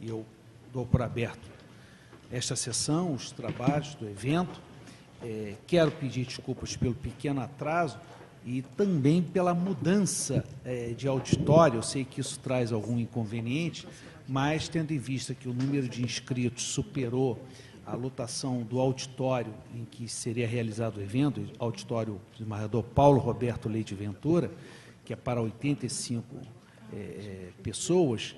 e eu dou por aberto esta sessão, os trabalhos do evento. Quero pedir desculpas pelo pequeno atraso e também pela mudança de auditório. Eu sei que isso traz algum inconveniente, mas tendo em vista que o número de inscritos superou a lotação do auditório em que seria realizado o evento, o auditório do desembargador Paulo Roberto Leite Ventura, que é para 85 pessoas,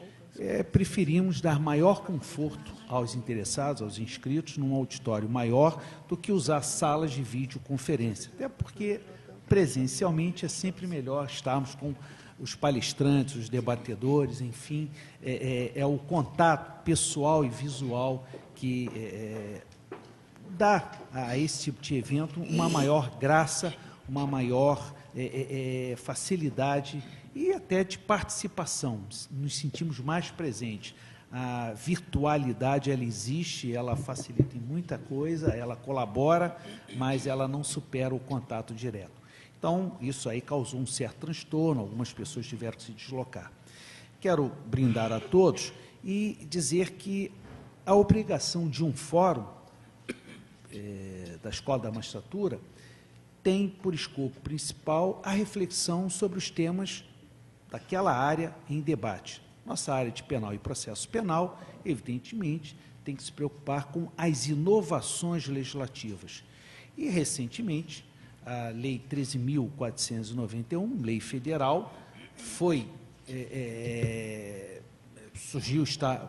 preferimos dar maior conforto aos interessados, aos inscritos, num auditório maior do que usar salas de videoconferência, até porque presencialmente é sempre melhor estarmos com os palestrantes, os debatedores, enfim, é o contato pessoal e visual que dá a esse tipo de evento uma maior graça, uma maior facilidade e até de participação, nos sentimos mais presentes. A virtualidade, ela existe, ela facilita em muita coisa, ela colabora, mas ela não supera o contato direto. Então, isso aí causou um certo transtorno, algumas pessoas tiveram que se deslocar. Quero brindar a todos e dizer que a obrigação de um fórum da Escola da Magistratura tem por escopo principal a reflexão sobre os temas daquela área em debate. Nossa área de penal e processo penal, evidentemente, tem que se preocupar com as inovações legislativas. E, recentemente, a Lei 13.491, lei federal,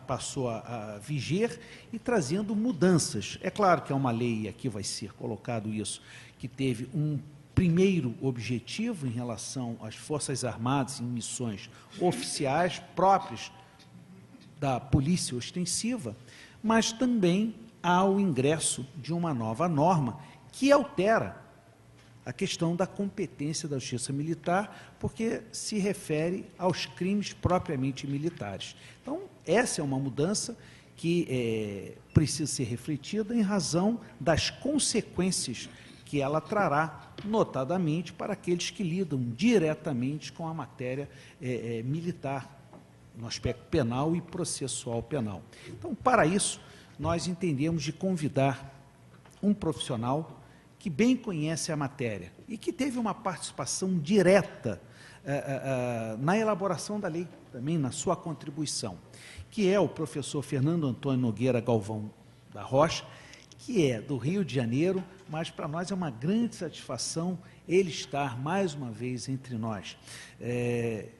passou a viger e trazendo mudanças. É claro que é uma lei, e aqui vai ser colocado isso, que teve um primeiro objetivo em relação às Forças Armadas em missões oficiais próprias da polícia ostensiva, mas também há o ingresso de uma nova norma que altera a questão da competência da Justiça Militar, porque se refere aos crimes propriamente militares. Então, essa é uma mudança que precisa ser refletida em razão das consequências que ela trará, notadamente, para aqueles que lidam diretamente com a matéria militar, no aspecto penal e processual penal. Então, para isso, nós entendemos de convidar um profissional que bem conhece a matéria e que teve uma participação direta na elaboração da lei, também na sua contribuição, que é o professor Fernando Antônio Nogueira Galvão da Rocha, que é do Rio de Janeiro, mas para nós é uma grande satisfação ele estar mais uma vez entre nós.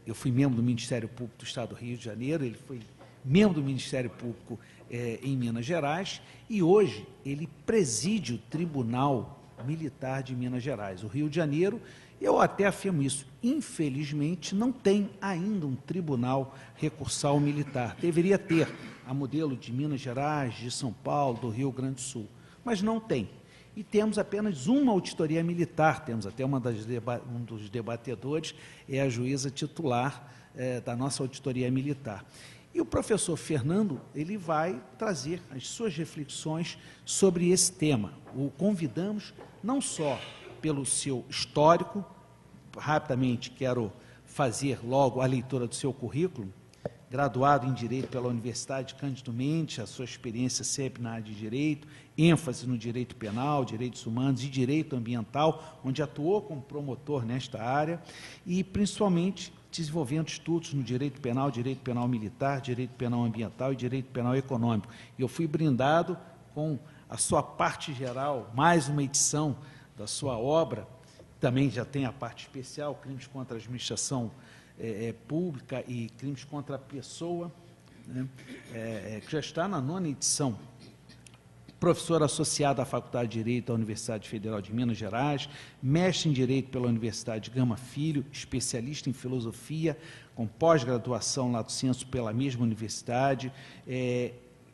Eu fui membro do Ministério Público do Estado do Rio de Janeiro, ele foi membro do Ministério Público em Minas Gerais, e hoje ele preside o Tribunal Militar de Minas Gerais. O Rio de Janeiro, eu até afirmo isso, infelizmente não tem ainda um tribunal recursal militar. Deveria ter, a modelo de Minas Gerais, de São Paulo, do Rio Grande do Sul, mas não tem. E temos apenas uma auditoria militar, temos até um dos debatedores, é a juíza titular da nossa auditoria militar. E o professor Fernando, ele vai trazer as suas reflexões sobre esse tema. O convidamos não só pelo seu histórico, rapidamente quero fazer logo a leitura do seu currículo, graduado em Direito pela Universidade Cândido Mendes, a sua experiência sempre na área de Direito, ênfase no Direito Penal, Direitos Humanos e Direito Ambiental, onde atuou como promotor nesta área, e principalmente desenvolvendo estudos no Direito Penal Militar, Direito Penal Ambiental e Direito Penal Econômico. E eu fui brindado com a sua parte geral, mais uma edição da sua obra, também já tem a parte especial, Crimes contra a Administração Pública e Crimes contra a Pessoa, né, que já está na 9ª edição. Professor associado à Faculdade de Direito da Universidade Federal de Minas Gerais, mestre em Direito pela Universidade Gama Filho, especialista em Filosofia, com pós-graduação lato sensu pela mesma universidade,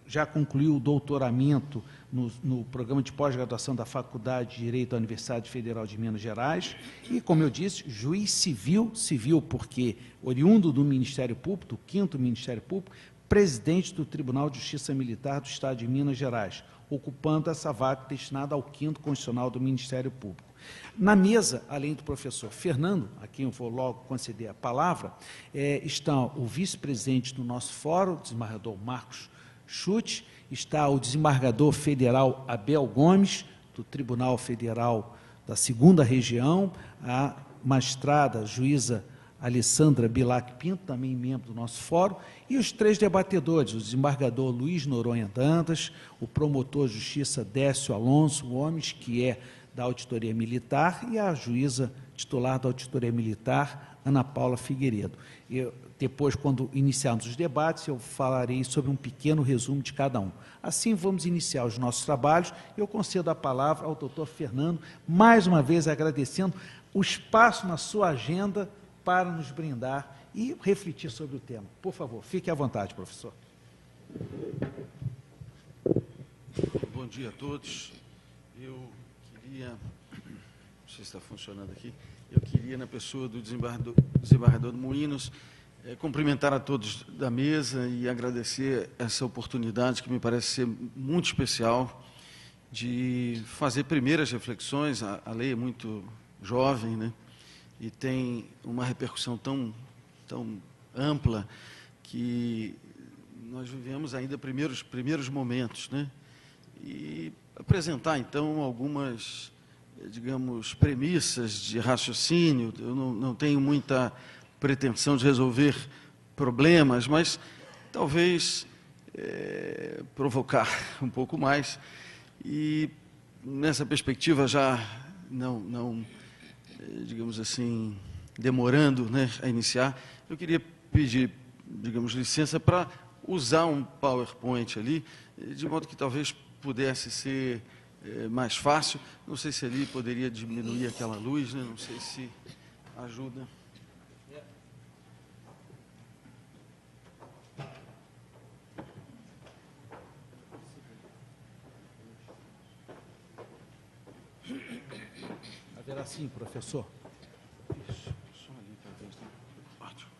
já concluiu o doutoramento no programa de pós-graduação da Faculdade de Direito da Universidade Federal de Minas Gerais e, como eu disse, juiz civil porque oriundo do Ministério Público, do 5º Ministério Público, presidente do Tribunal de Justiça Militar do Estado de Minas Gerais, ocupando essa vaga destinada ao 5º Constitucional do Ministério Público. Na mesa, além do professor Fernando, a quem eu vou logo conceder a palavra, está o vice-presidente do nosso fórum, o desembargador Marcos Chute, está o desembargador federal Abel Gomes, do Tribunal Federal da 2ª Região, a magistrada juíza Alessandra Bilac Pinto, também membro do nosso fórum, e os 3 debatedores, o desembargador Luiz Noronha Dantas, o promotor de justiça Décio Alonso Gomes, que é da Auditoria Militar, e a juíza titular da Auditoria Militar, Ana Paula Figueiredo. Depois, quando iniciarmos os debates, eu falarei sobre um pequeno resumo de cada um. Assim, vamos iniciar os nossos trabalhos. Eu concedo a palavra ao doutor Fernando, mais uma vez agradecendo o espaço na sua agenda para nos brindar e refletir sobre o tema. Por favor, fique à vontade, professor. Bom dia a todos. Eu queria, não sei se está funcionando aqui, eu queria, na pessoa do desembargador Moinhos, cumprimentar a todos da mesa e agradecer essa oportunidade que me parece ser muito especial de fazer primeiras reflexões. A lei é muito jovem, né? E tem uma repercussão tão ampla que nós vivemos ainda primeiros momentos, né? E apresentar, então, algumas, digamos, premissas de raciocínio. Eu não tenho muita pretensão de resolver problemas, mas talvez provocar um pouco mais. E, nessa perspectiva, já não digamos assim, demorando, né, a iniciar, eu queria pedir, digamos, licença para usar um PowerPoint ali, de modo que talvez pudesse ser mais fácil. Não sei se ali poderia diminuir aquela luz, né? Não sei se ajuda. Haverá sim, professor. Isso, só ali, talvez. Ótimo.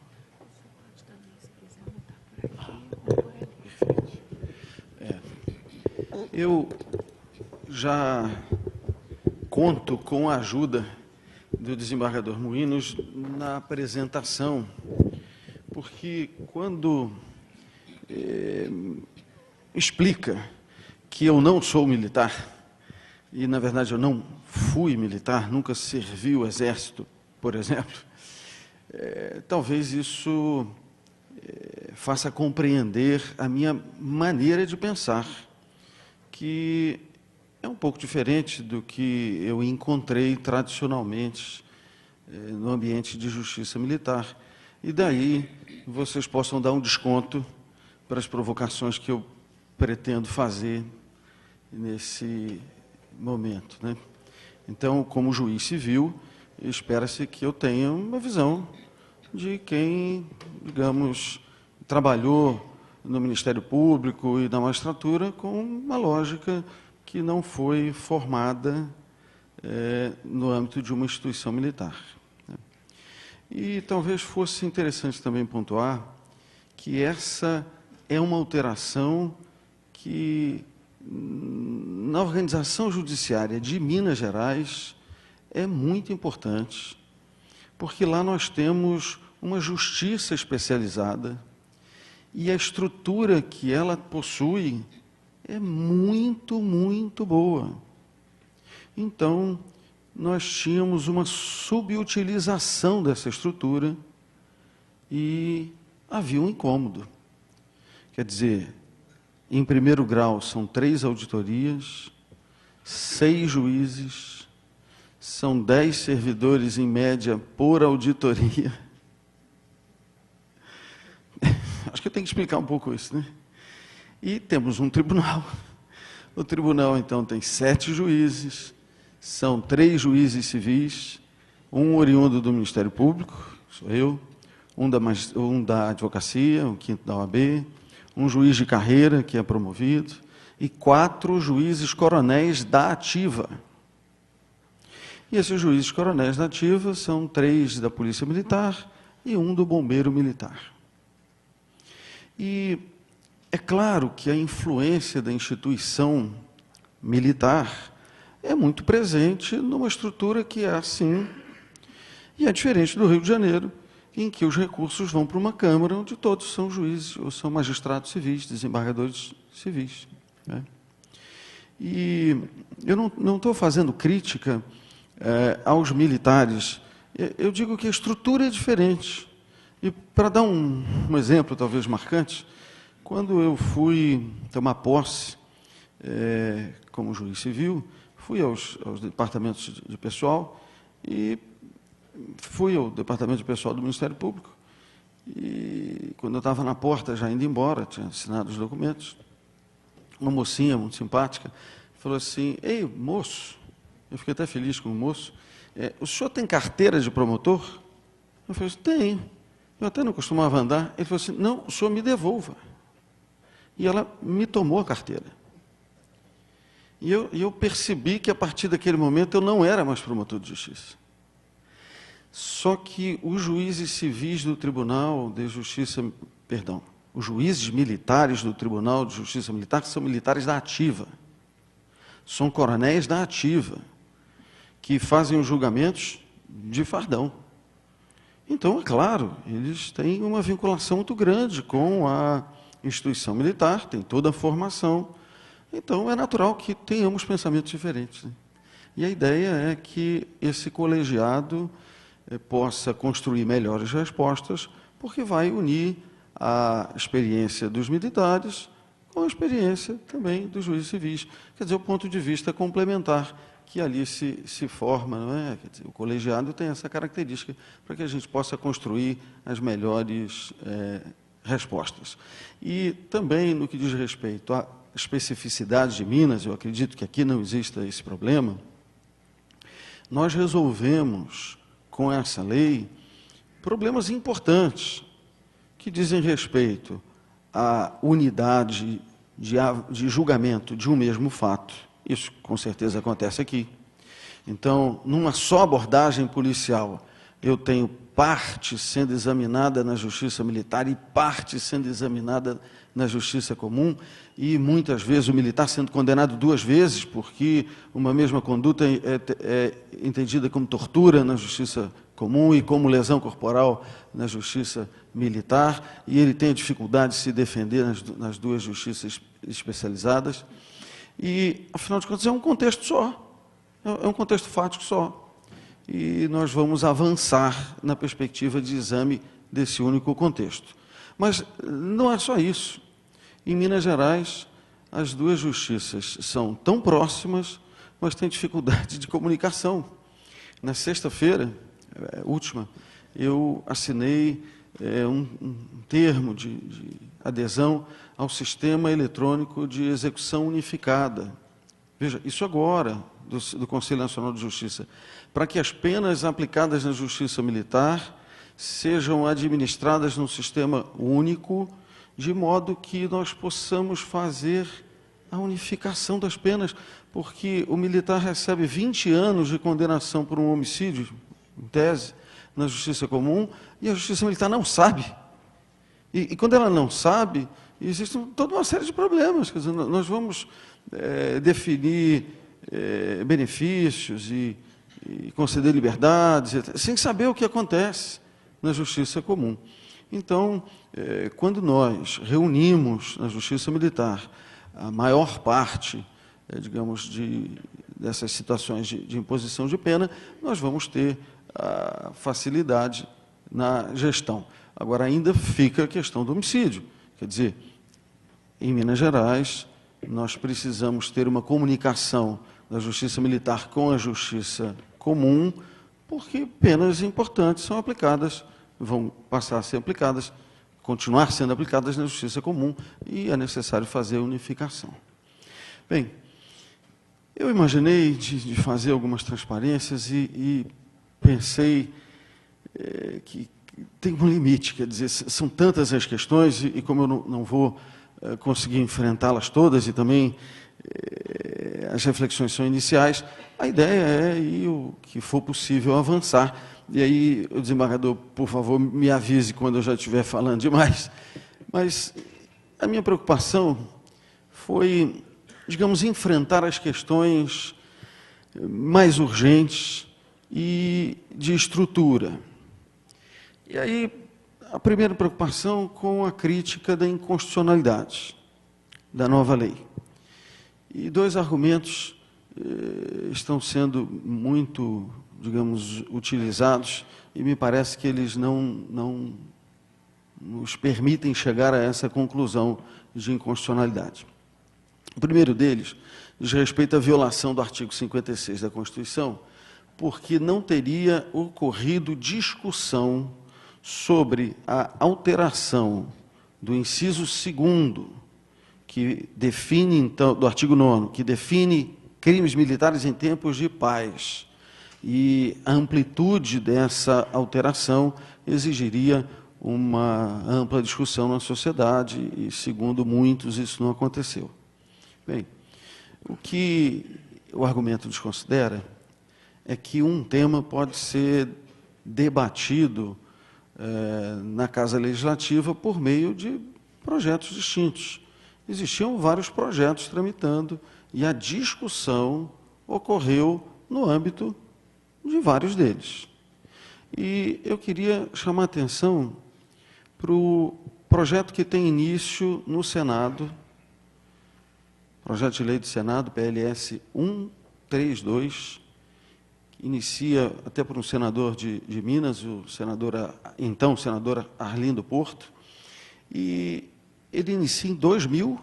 Eu já conto com a ajuda do desembargador Moinhos na apresentação, porque quando explica que eu não sou militar, e, na verdade, eu não fui militar, nunca servi o Exército, por exemplo, talvez isso faça compreender a minha maneira de pensar, que é um pouco diferente do que eu encontrei tradicionalmente no ambiente de justiça militar. E daí vocês possam dar um desconto para as provocações que eu pretendo fazer nesse momento, né? Então, como juiz civil, espera-se que eu tenha uma visão de quem, digamos, trabalhou no Ministério Público e na magistratura com uma lógica que não foi formada no âmbito de uma instituição militar, né? E talvez fosse interessante também pontuar que essa é uma alteração que, na organização judiciária de Minas Gerais, é muito importante, porque lá nós temos uma justiça especializada e a estrutura que ela possui é muito, muito boa. Então, nós tínhamos uma subutilização dessa estrutura e havia um incômodo. Quer dizer, em primeiro grau, são 3 auditorias, 6 juízes, são 10 servidores, em média, por auditoria. Acho que eu tenho que explicar um pouco isso, né? E temos um tribunal. O tribunal, então, tem 7 juízes, são 3 juízes civis, um oriundo do Ministério Público, sou eu, um da advocacia, o 5º da OAB, um juiz de carreira, que é promovido, e 4 juízes coronéis da ativa. E esses juízes coronéis da ativa são 3 da Polícia Militar e 1 do Bombeiro Militar. E é claro que a influência da instituição militar é muito presente numa estrutura que é assim, e é diferente do Rio de Janeiro, em que os recursos vão para uma Câmara onde todos são juízes ou são magistrados civis, desembargadores civis, né? E eu não estou fazendo crítica aos militares, eu digo que a estrutura é diferente. E para dar um exemplo talvez marcante, quando eu fui tomar posse como juiz civil, fui aos departamentos de pessoal e fui ao departamento de pessoal do Ministério Público. E quando eu estava na porta, já indo embora, tinha assinado os documentos, uma mocinha muito simpática falou assim: ei, moço, eu fiquei até feliz com o moço, o senhor tem carteira de promotor? Eu falei assim: tenho, eu até não costumava andar. Ele falou assim: não, o senhor me devolva. E ela me tomou a carteira. E eu percebi que a partir daquele momento eu não era mais promotor de justiça. Só que os juízes civis do Tribunal de Justiça, os juízes militares do Tribunal de Justiça Militar, que são militares da ativa, são coronéis da ativa, que fazem os julgamentos de fardão. Então, é claro, eles têm uma vinculação muito grande com a instituição militar, tem toda a formação. Então, é natural que tenhamos pensamentos diferentes, né? E a ideia é que esse colegiado possa construir melhores respostas, porque vai unir a experiência dos militares com a experiência também dos juízes civis. Quer dizer, o ponto de vista complementar que ali se forma, não é? Quer dizer, o colegiado tem essa característica para que a gente possa construir as melhores respostas. E também, no que diz respeito à especificidade de Minas, eu acredito que aqui não exista esse problema, nós resolvemos, com essa lei, problemas importantes que dizem respeito à unidade de julgamento de um mesmo fato. Isso, com certeza, acontece aqui. Então, numa só abordagem policial, eu tenho parte sendo examinada na Justiça Militar e parte sendo examinada na Justiça Comum, e muitas vezes o militar sendo condenado 2 vezes, porque uma mesma conduta é entendida como tortura na Justiça Comum e como lesão corporal na Justiça Militar, e ele tem a dificuldade de se defender nas 2 justiças especializadas. E, afinal de contas, é um contexto só, é um contexto fático só. E nós vamos avançar na perspectiva de exame desse único contexto. Mas não é só isso. Em Minas Gerais, as 2 justiças são tão próximas, mas têm dificuldade de comunicação. Na sexta-feira, última, eu assinei um termo de adesão ao Sistema Eletrônico de Execução Unificada. Veja, isso agora, do Conselho Nacional de Justiça, para que as penas aplicadas na Justiça Militar sejam administradas num sistema único, de modo que nós possamos fazer a unificação das penas, porque o militar recebe 20 anos de condenação por um homicídio, em tese, na Justiça Comum, e a Justiça Militar não sabe. E quando ela não sabe, existe toda uma série de problemas. Quer dizer, nós vamos definir benefícios e conceder liberdades, sem saber o que acontece na Justiça Comum. Então, quando nós reunimos na Justiça Militar a maior parte, digamos, dessas situações de imposição de pena, nós vamos ter a facilidade na gestão. Agora, ainda fica a questão do homicídio. Quer dizer, em Minas Gerais, nós precisamos ter uma comunicação da Justiça Militar com a Justiça Comum, porque penas importantes são aplicadas, vão passar a ser aplicadas, continuar sendo aplicadas na Justiça Comum, e é necessário fazer a unificação. Bem, eu imaginei de fazer algumas transparências e pensei que tem um limite, quer dizer, são tantas as questões, e como eu não vou conseguir enfrentá-las todas, e também as reflexões são iniciais, a ideia é ir o que for possível avançar. E aí, o desembargador, por favor, me avise quando eu já estiver falando demais. Mas a minha preocupação foi, digamos, enfrentar as questões mais urgentes e de estrutura. E aí, a primeira preocupação com a crítica da inconstitucionalidade da nova lei. E dois argumentos estão sendo muito, digamos, utilizados, e me parece que eles não nos permitem chegar a essa conclusão de inconstitucionalidade. O primeiro deles diz respeito à violação do artigo 56 da Constituição, porque não teria ocorrido discussão sobre a alteração do inciso 2º, que define, então, do artigo 9º, que define crimes militares em tempos de paz. E a amplitude dessa alteração exigiria uma ampla discussão na sociedade, e, segundo muitos, isso não aconteceu. Bem, o que o argumento desconsidera é que um tema pode ser debatido na Casa Legislativa por meio de projetos distintos. Existiam vários projetos tramitando e a discussão ocorreu no âmbito de vários deles. E eu queria chamar a atenção para o projeto que tem início no Senado, projeto de lei do Senado, PLS 132, que inicia até por um senador de Minas, então senador Arlindo Porto, e ele inicia em 2000,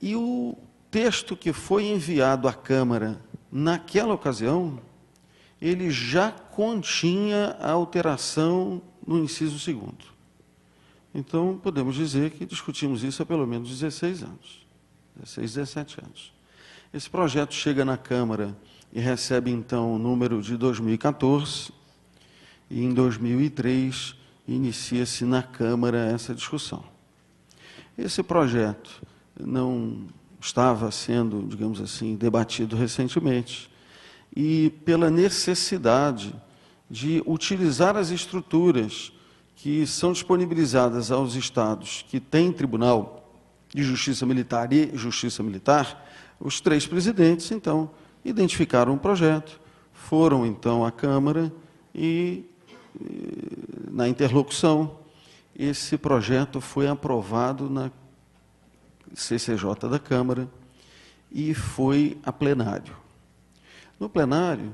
e o texto que foi enviado à Câmara naquela ocasião, ele já continha a alteração no inciso 2º. Então, podemos dizer que discutimos isso há pelo menos 16 anos, 16, 17 anos. Esse projeto chega na Câmara e recebe, então, o número de 2014, e em 2003 inicia-se na Câmara essa discussão. Esse projeto não estava sendo, digamos assim, debatido recentemente, e pela necessidade de utilizar as estruturas que são disponibilizadas aos estados que têm Tribunal de Justiça Militar e Justiça Militar, os três presidentes, então, identificaram um projeto, foram, então, à Câmara e, na interlocução, esse projeto foi aprovado na CCJ da Câmara e foi a plenário. No plenário,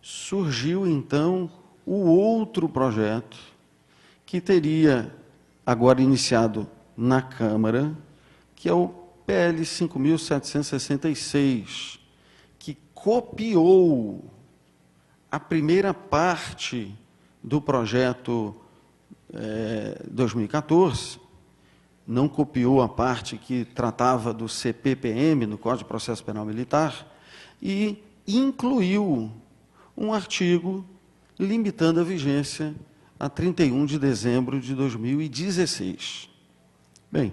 surgiu, então, o outro projeto, que teria agora iniciado na Câmara, que é o PL 5.766, que copiou a primeira parte do projeto 2014, não copiou a parte que tratava do CPPM, no Código de Processo Penal Militar, e incluiu um artigo limitando a vigência a 31 de dezembro de 2016. Bem,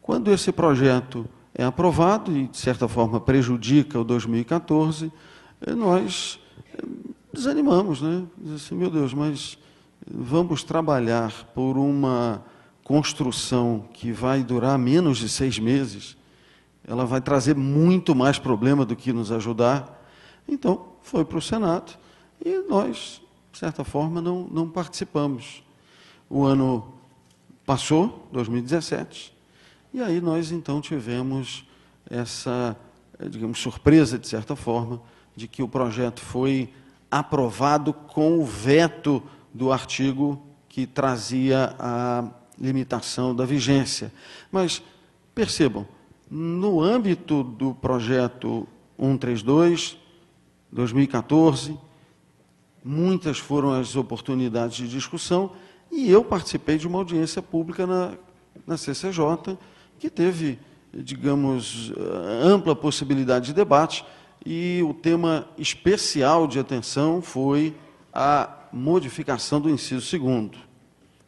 quando esse projeto é aprovado e, de certa forma, prejudica o 2014, nós desanimamos, né? Diz assim, meu Deus, mas vamos trabalhar por uma construção que vai durar menos de 6 meses, ela vai trazer muito mais problema do que nos ajudar. Então, foi para o Senado e nós, de certa forma, não participamos. O ano passou, 2017, e aí nós, então, tivemos essa, digamos, surpresa, de certa forma, de que o projeto foi aprovado com o veto do artigo que trazia a limitação da vigência. Mas, percebam, no âmbito do projeto 132, 2014, muitas foram as oportunidades de discussão e eu participei de uma audiência pública na CCJ, que teve, digamos, ampla possibilidade de debate, e o tema especial de atenção foi a modificação do inciso 2º.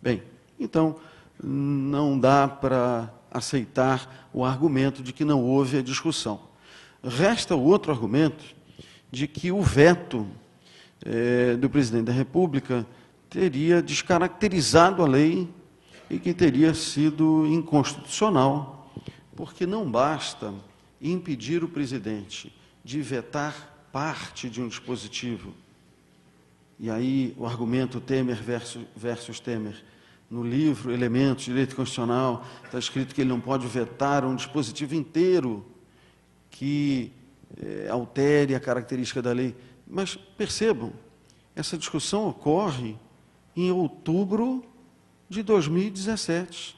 Bem, então, não dá para aceitar o argumento de que não houve a discussão. Resta o outro argumento de que o veto do presidente da República teria descaracterizado a lei e que teria sido inconstitucional, porque não basta impedir o presidente de vetar parte de um dispositivo. E aí o argumento Temer versus Temer. No livro Elementos de Direito Constitucional está escrito que ele não pode vetar um dispositivo inteiro que altere a característica da lei. Mas percebam, essa discussão ocorre em outubro de 2017.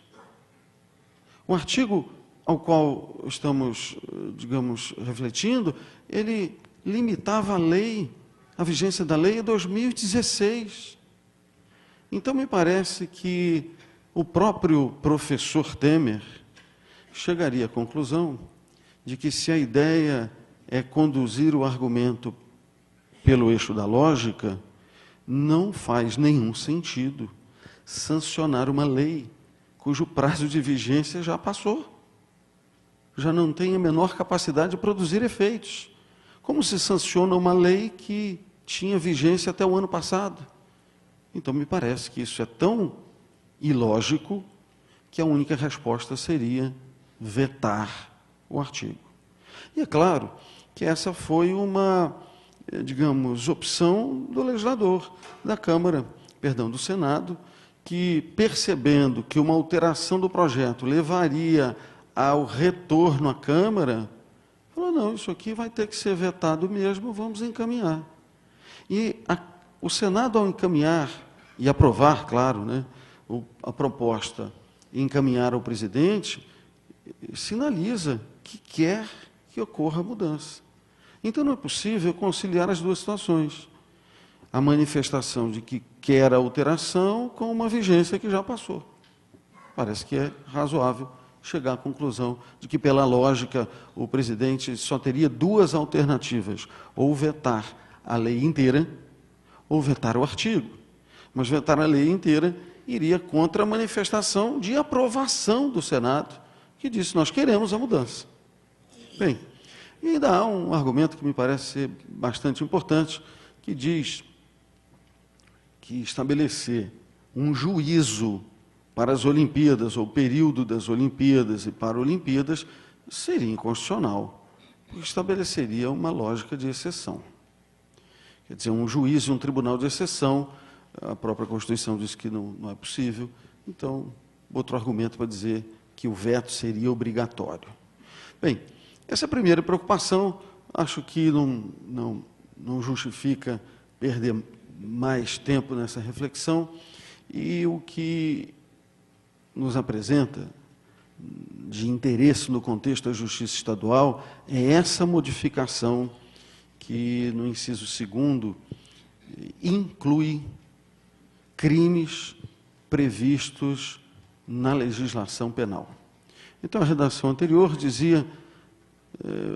O artigo ao qual estamos, digamos, refletindo, ele limitava a lei, a vigência da lei em 2016. Então, me parece que o próprio professor Temer chegaria à conclusão de que se a ideia é conduzir o argumento pelo eixo da lógica, não faz nenhum sentido sancionar uma lei cujo prazo de vigência já passou. Já não tem a menor capacidade de produzir efeitos. Como se sanciona uma lei que tinha vigência até o ano passado? Então, me parece que isso é tão ilógico que a única resposta seria vetar o artigo. E é claro que essa foi uma, digamos, opção do legislador, da Câmara, do Senado, que, percebendo que uma alteração do projeto levaria ao retorno à Câmara, falou, não, isso aqui vai ter que ser vetado mesmo, vamos encaminhar. E o Senado, ao encaminhar e aprovar, claro, né, a proposta e encaminhar ao presidente, sinaliza que quer que ocorra a mudança. Então, não é possível conciliar as duas situações. A manifestação de que quer a alteração com uma vigência que já passou. Parece que é razoável chegar à conclusão de que, pela lógica, o presidente só teria duas alternativas, ou vetar a lei inteira, ou vetar o artigo. Mas vetar a lei inteira iria contra a manifestação de aprovação do Senado, que disse, nós queremos a mudança. Bem, e ainda há um argumento que me parece ser bastante importante, que diz que estabelecer um juízo para as Olimpíadas, ou período das Olimpíadas e Paralimpíadas, seria inconstitucional, porque estabeleceria uma lógica de exceção. Quer dizer, um juiz e um tribunal de exceção, a própria Constituição diz que não é possível, então, outro argumento para dizer que o veto seria obrigatório. Bem, essa primeira preocupação, acho que não justifica perder mais tempo nessa reflexão, e o que nos apresenta de interesse no contexto da justiça estadual é essa modificação que, no inciso 2º, inclui crimes previstos na legislação penal. Então, a redação anterior dizia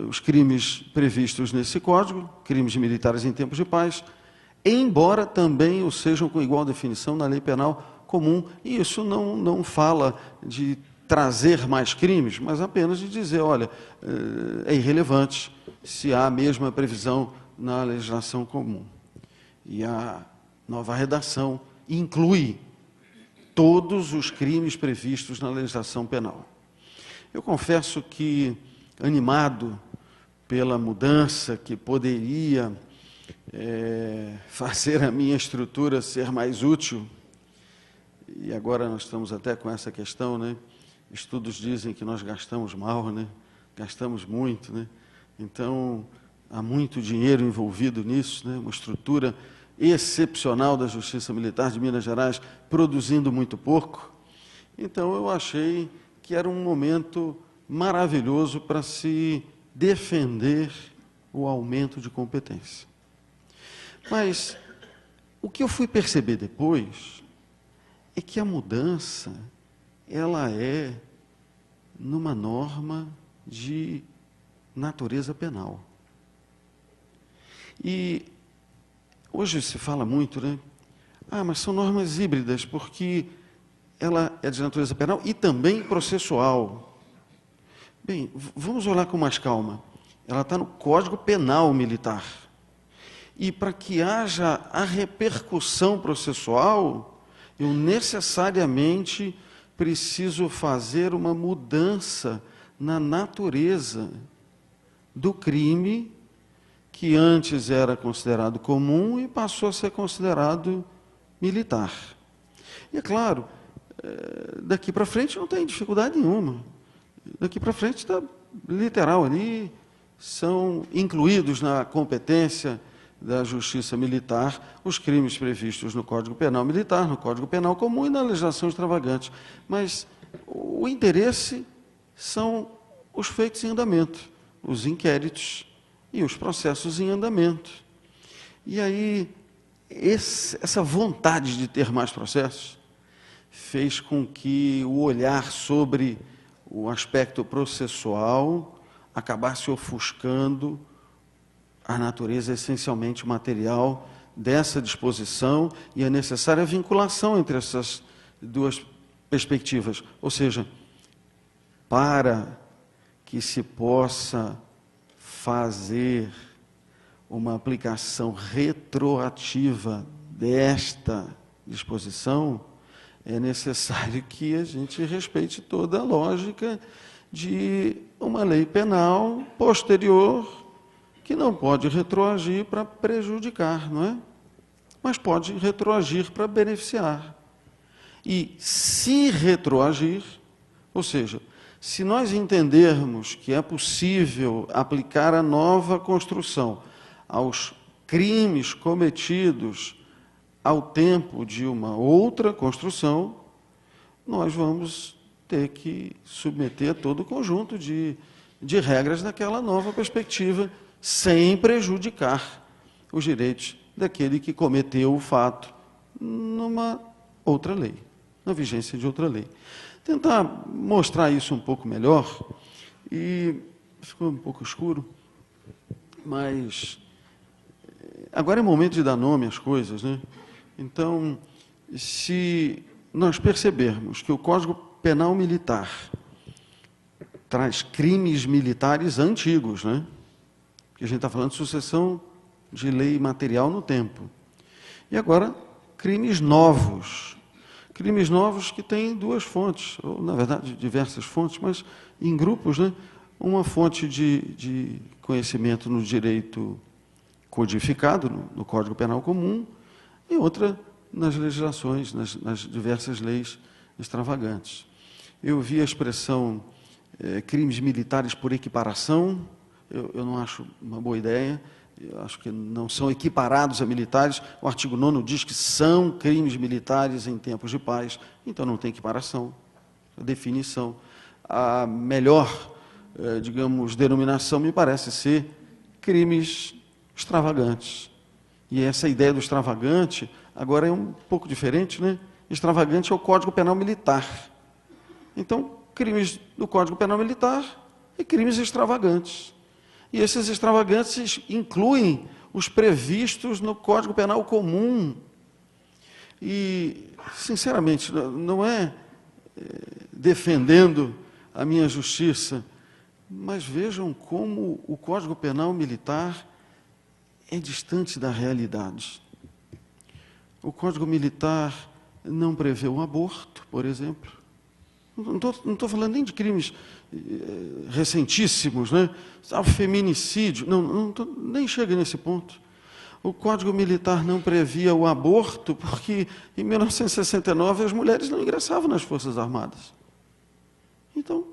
os crimes previstos nesse código, crimes militares em tempos de paz, embora também o sejam com igual definição na lei penal comum, e isso não fala de trazer mais crimes, mas apenas de dizer, olha, é irrelevante se há a mesma previsão na legislação comum. E a nova redação inclui todos os crimes previstos na legislação penal. Eu confesso que, animado pela mudança que poderia fazer a minha estrutura ser mais útil, e agora nós estamos até com essa questão, né? Estudos dizem que nós gastamos mal, né? Gastamos muito, né? Então, há muito dinheiro envolvido nisso, né? Uma estrutura excepcional da Justiça Militar de Minas Gerais, produzindo muito pouco. Então, eu achei que era um momento maravilhoso para se defender o aumento de competência. Mas o que eu fui perceber depois é que a mudança, ela é numa norma de natureza penal. E hoje se fala muito, né? Mas são normas híbridas, porque ela é de natureza penal e também processual. Bem, vamos olhar com mais calma. Ela está no Código Penal Militar. E para que haja a repercussão processual, eu necessariamente preciso fazer uma mudança na natureza do crime que antes era considerado comum e passou a ser considerado militar. E é claro, daqui para frente não tem dificuldade nenhuma. Daqui para frente está literal ali, são incluídos na competência da Justiça Militar os crimes previstos no Código Penal Militar, no Código Penal Comum e na legislação extravagante. Mas o interesse são os feitos em andamento, os inquéritos e os processos em andamento. E aí, essa vontade de ter mais processos fez com que o olhar sobre o aspecto processual acabasse ofuscando a natureza essencialmente material dessa disposição e a necessária vinculação entre essas duas perspectivas. Ou seja, para que se possa fazer uma aplicação retroativa desta disposição, é necessário que a gente respeite toda a lógica de uma lei penal posterior que não pode retroagir para prejudicar, não é? Mas pode retroagir para beneficiar. E se retroagir, ou seja, se nós entendermos que é possível aplicar a nova construção aos crimes cometidos ao tempo de uma outra construção, nós vamos ter que submeter todo o conjunto de regras naquela nova perspectiva, sem prejudicar os direitos daquele que cometeu o fato numa outra lei, na vigência de outra lei. Tentar mostrar isso um pouco melhor, e ficou um pouco escuro, mas agora é momento de dar nome às coisas, né? Então, se nós percebermos que o Código Penal Militar traz crimes militares antigos, né? Porque a gente está falando de sucessão de lei material no tempo. E agora, crimes novos que têm duas fontes, ou, na verdade, diversas fontes, mas em grupos, né? Uma fonte de conhecimento no direito codificado, no Código Penal Comum, e outra nas legislações, nas diversas leis extravagantes. Eu vi a expressão crimes militares por equiparação. Eu não acho uma boa ideia. Eu acho que não são equiparados a militares. O artigo 9º diz que são crimes militares em tempos de paz, então não tem equiparação, definição. A melhor, digamos, denominação me parece ser crimes extravagantes. E essa ideia do extravagante agora é um pouco diferente, né? Extravagante é o Código Penal Militar. Então, crimes do Código Penal Militar e crimes extravagantes. E esses extravagantes incluem os previstos no Código Penal Comum. E, sinceramente, não é defendendo a minha justiça, mas vejam como o Código Penal Militar é distante da realidade. O Código Militar não prevê o aborto, por exemplo. Não estou falando nem de crimes recentíssimos, né? O feminicídio, nem chega nesse ponto. O Código Militar não previa o aborto porque, em 1969, as mulheres não ingressavam nas Forças Armadas. Então,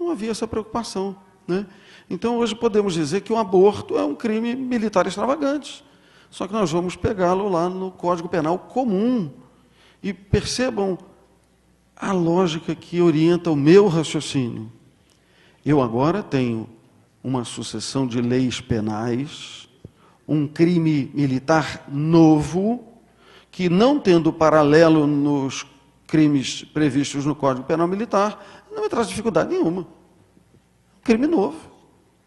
não havia essa preocupação, né? Então, hoje podemos dizer que o aborto é um crime militar extravagante. Só que nós vamos pegá-lo lá no Código Penal Comum. E percebam a lógica que orienta o meu raciocínio. Eu agora tenho uma sucessão de leis penais, um crime militar novo, que não tendo paralelo nos crimes previstos no Código Penal Militar, não me traz dificuldade nenhuma. Crime novo.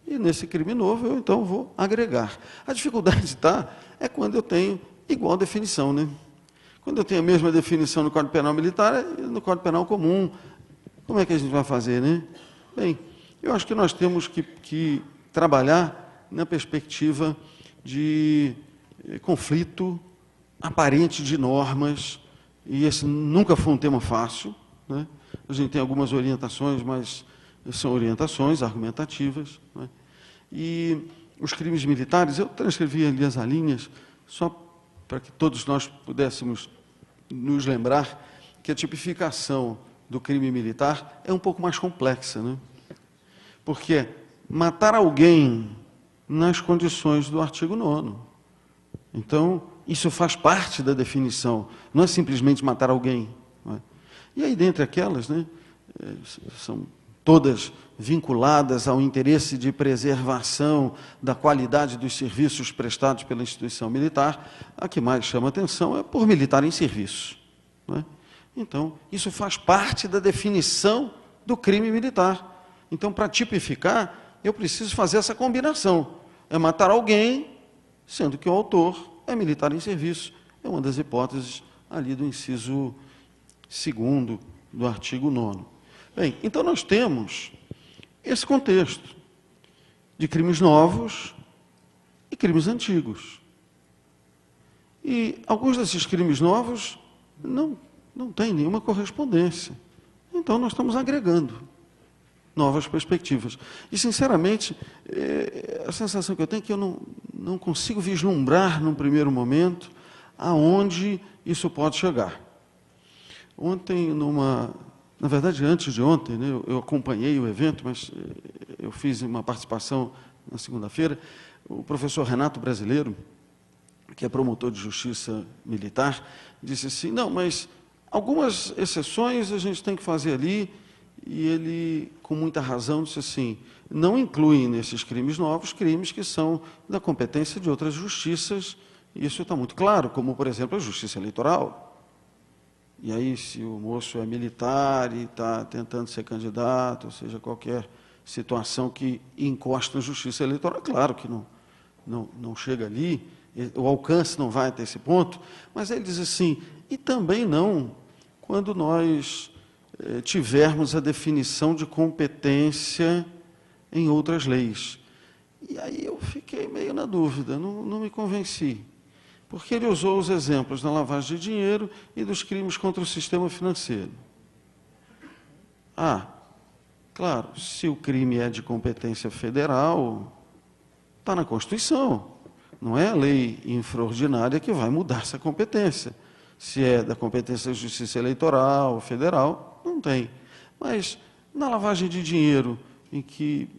E nesse crime novo eu então vou agregar. A dificuldade está quando eu tenho igual definição, né? Quando eu tenho a mesma definição no Código Penal Militar e no Código Penal Comum, como é que a gente vai fazer, né? Bem, eu acho que nós temos que trabalhar na perspectiva de conflito aparente de normas, e esse nunca foi um tema fácil, né? A gente tem algumas orientações, mas são orientações argumentativas, né? E os crimes militares, eu transcrevi ali as alíneas, só para que todos nós pudéssemos nos lembrar que a tipificação do crime militar é um pouco mais complexa, né? Porque matar alguém nas condições do artigo 9º. Então, isso faz parte da definição, não é simplesmente matar alguém. Não é? E aí, dentre aquelas, né, são todas vinculadas ao interesse de preservação da qualidade dos serviços prestados pela instituição militar, a que mais chama atenção é por militar em serviço. Não é? Então, isso faz parte da definição do crime militar. Então, para tipificar, eu preciso fazer essa combinação. É matar alguém, sendo que o autor é militar em serviço. É uma das hipóteses ali do inciso 2º do artigo 9º. Bem, então nós temos esse contexto de crimes novos e crimes antigos. E alguns desses crimes novos não têm nenhuma correspondência. Então nós estamos agregando novas perspectivas. E, sinceramente, a sensação que eu tenho é que eu não consigo vislumbrar, num primeiro momento, aonde isso pode chegar. Ontem, na verdade, antes de ontem, né, eu acompanhei o evento, mas eu fiz uma participação na segunda-feira, o professor Renato Brasileiro, que é promotor de justiça militar, disse assim, não, mas algumas exceções a gente tem que fazer ali. E ele, com muita razão, disse assim, não incluem nesses crimes novos crimes que são da competência de outras justiças, e isso está muito claro, como, por exemplo, a justiça eleitoral. E aí, se o moço é militar e está tentando ser candidato, ou seja, qualquer situação que encosta na justiça eleitoral, claro que não chega ali, o alcance não vai até esse ponto, mas ele diz assim, e também não quando nós tivermos a definição de competência em outras leis. E aí eu fiquei meio na dúvida, não me convenci, porque ele usou os exemplos da lavagem de dinheiro e dos crimes contra o sistema financeiro. Claro, se o crime é de competência federal, está na Constituição, não é a lei infraordinária que vai mudar essa competência. Se é da competência da Justiça Eleitoral, federal, não tem. Mas na lavagem de dinheiro, em que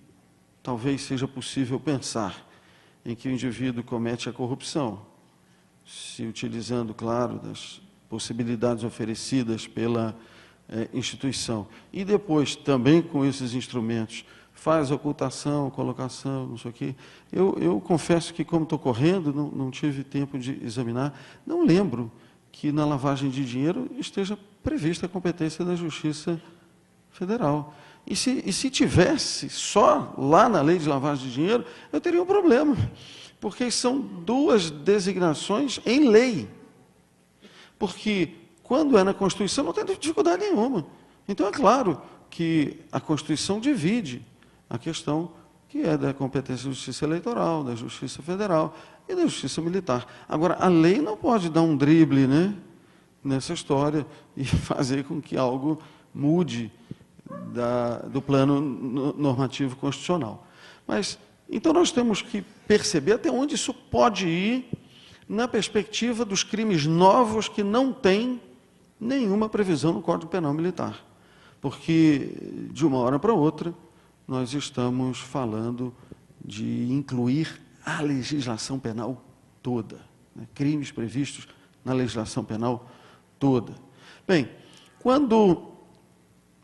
talvez seja possível pensar em que o indivíduo comete a corrupção, se utilizando, claro, das possibilidades oferecidas pela instituição, e depois também com esses instrumentos faz ocultação, colocação, não sei o quê. Eu confesso que, como estou correndo, não tive tempo de examinar, não lembro que na lavagem de dinheiro esteja prevista a competência da Justiça Federal. E se tivesse só lá na lei de lavagem de dinheiro, eu teria um problema, porque são duas designações em lei. Porque quando é na Constituição não tem dificuldade nenhuma. Então é claro que a Constituição divide a questão que é da competência da Justiça Eleitoral, da Justiça Federal e da Justiça Militar. Agora, a lei não pode dar um drible, né, nessa história e fazer com que algo mude do plano normativo constitucional. Mas, então, nós temos que perceber até onde isso pode ir na perspectiva dos crimes novos que não têm nenhuma previsão no Código Penal Militar. Porque, de uma hora para outra, nós estamos falando de incluir a legislação penal toda, né? Crimes previstos na legislação penal toda. Bem, quando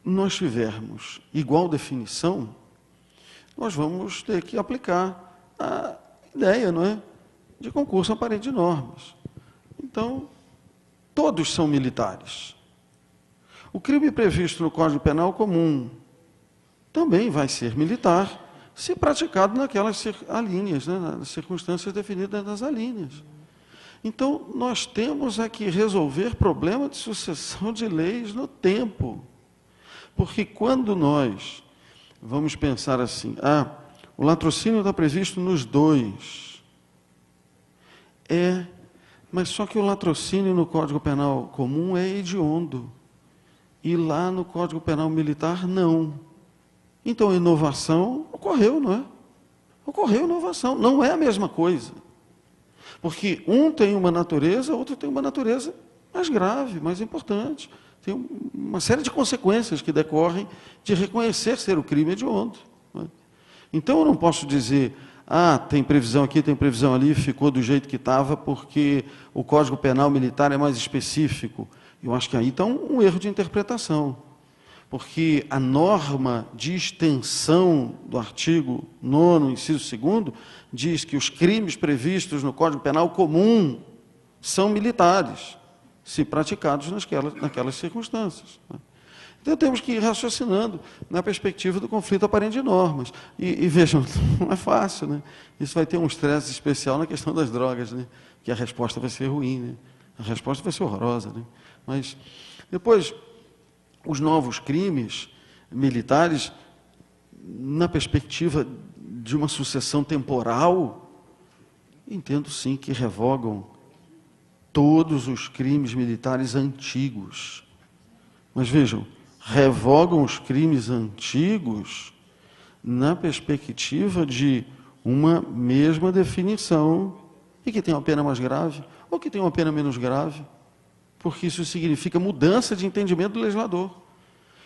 nós tivermos igual definição, nós vamos ter que aplicar a ideia, não é, de concurso aparente de normas. Então, todos são militares. O crime previsto no Código Penal comum também vai ser militar, se praticado naquelas alíneas, né, nas circunstâncias definidas nas alíneas. Então, nós temos que resolver problema de sucessão de leis no tempo. Porque quando nós vamos pensar assim, o latrocínio está previsto nos dois. Mas só que o latrocínio no Código Penal comum é hediondo. E lá no Código Penal Militar, não. Então, a inovação ocorreu, não é? Ocorreu inovação, não é a mesma coisa. Porque um tem uma natureza, outro tem uma natureza mais grave, mais importante. Tem uma série de consequências que decorrem de reconhecer ser o crime hediondo. Então, eu não posso dizer, tem previsão aqui, tem previsão ali, ficou do jeito que estava, porque o Código Penal Militar é mais específico. Eu acho que aí está um erro de interpretação. Porque a norma de extensão do artigo 9º, inciso 2º, diz que os crimes previstos no Código Penal comum são militares, se praticados naquelas circunstâncias. Então, temos que ir raciocinando na perspectiva do conflito aparente de normas. E vejam, não é fácil, né? Isso vai ter um estresse especial na questão das drogas, né? Que a resposta vai ser ruim, né? A resposta vai ser horrorosa, né? Mas, depois, os novos crimes militares, na perspectiva de uma sucessão temporal, entendo sim que revogam todos os crimes militares antigos. Mas vejam, revogam os crimes antigos na perspectiva de uma mesma definição e que tem uma pena mais grave ou que tem uma pena menos grave, porque isso significa mudança de entendimento do legislador.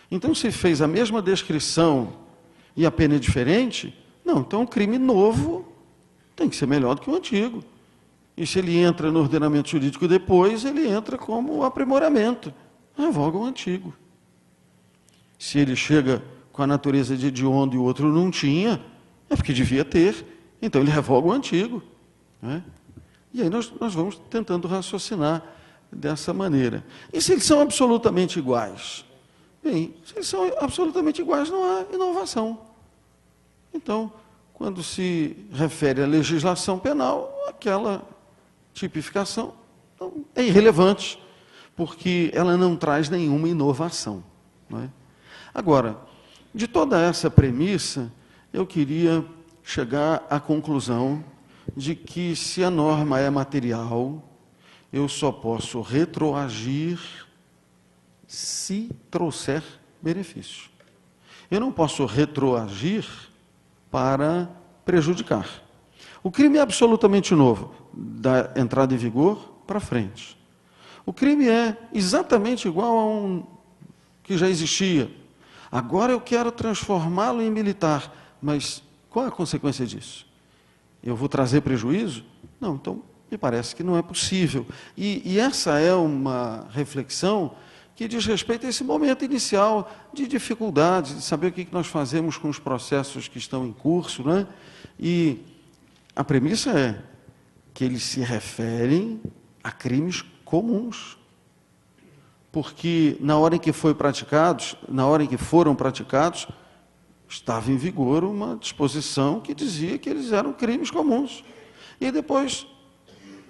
Então, se fez a mesma descrição e a pena é diferente, não, então o crime novo tem que ser melhor do que o antigo. E se ele entra no ordenamento jurídico depois, ele entra como aprimoramento. Revoga o antigo. Se ele chega com a natureza de hediondo e o outro não tinha, é porque devia ter, então ele revoga o antigo. Né? E aí nós vamos tentando raciocinar dessa maneira. E se eles são absolutamente iguais? Bem, se eles são absolutamente iguais, não há inovação. Então, quando se refere à legislação penal, aquela tipificação é irrelevante, porque ela não traz nenhuma inovação. Não é? Agora, de toda essa premissa, eu queria chegar à conclusão de que, se a norma é material, eu só posso retroagir se trouxer benefício. Eu não posso retroagir para prejudicar. O crime é absolutamente novo, da entrada em vigor para frente. O crime é exatamente igual a um que já existia. Agora eu quero transformá-lo em militar, mas qual é a consequência disso? Eu vou trazer prejuízo? Não, então me parece que não é possível. E essa é uma reflexão que diz respeito a esse momento inicial de dificuldade, de saber o que nós fazemos com os processos que estão em curso, né? E a premissa é que eles se referem a crimes comuns. Porque na hora em que foram praticados, estava em vigor uma disposição que dizia que eles eram crimes comuns. E depois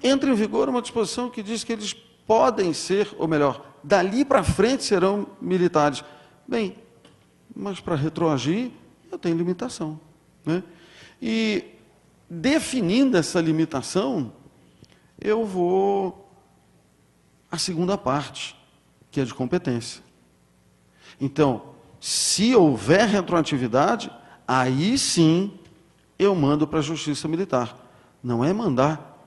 entra em vigor uma disposição que diz que eles podem ser, ou melhor, dali para frente serão militares. Bem, mas para retroagir, eu tenho limitação. Né? E, definindo essa limitação, eu vou à segunda parte, que é de competência. Então, se houver retroatividade, aí sim eu mando para a Justiça Militar. Não é mandar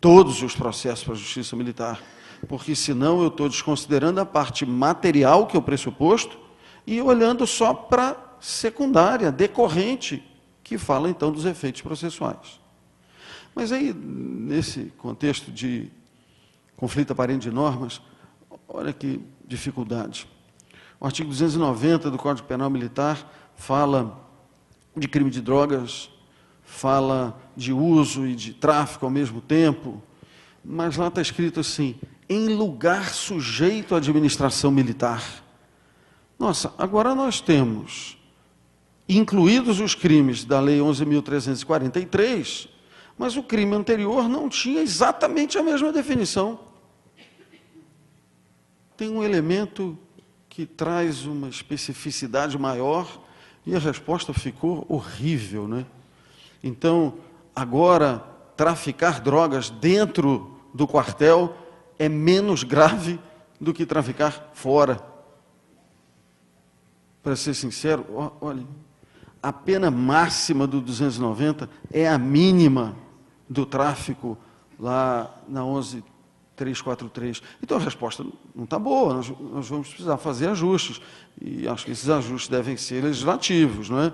todos os processos para a Justiça Militar, porque senão eu estou desconsiderando a parte material, que é o pressuposto, e olhando só para a secundária, decorrente, que fala então dos efeitos processuais. Mas aí, nesse contexto de conflito aparente de normas, olha que dificuldade. O artigo 290 do Código Penal Militar fala de crime de drogas, fala de uso e de tráfico ao mesmo tempo, mas lá está escrito assim, em lugar sujeito à administração militar. Nossa, agora nós temos, incluídos os crimes da Lei 11.343, mas o crime anterior não tinha exatamente a mesma definição. Tem um elemento que traz uma especificidade maior e a resposta ficou horrível, né? Então, agora, traficar drogas dentro do quartel é menos grave do que traficar fora. Para ser sincero, olha, a pena máxima do 290 é a mínima do tráfico lá na 11.343. Então, a resposta não está boa, nós vamos precisar fazer ajustes, e acho que esses ajustes devem ser legislativos, não é?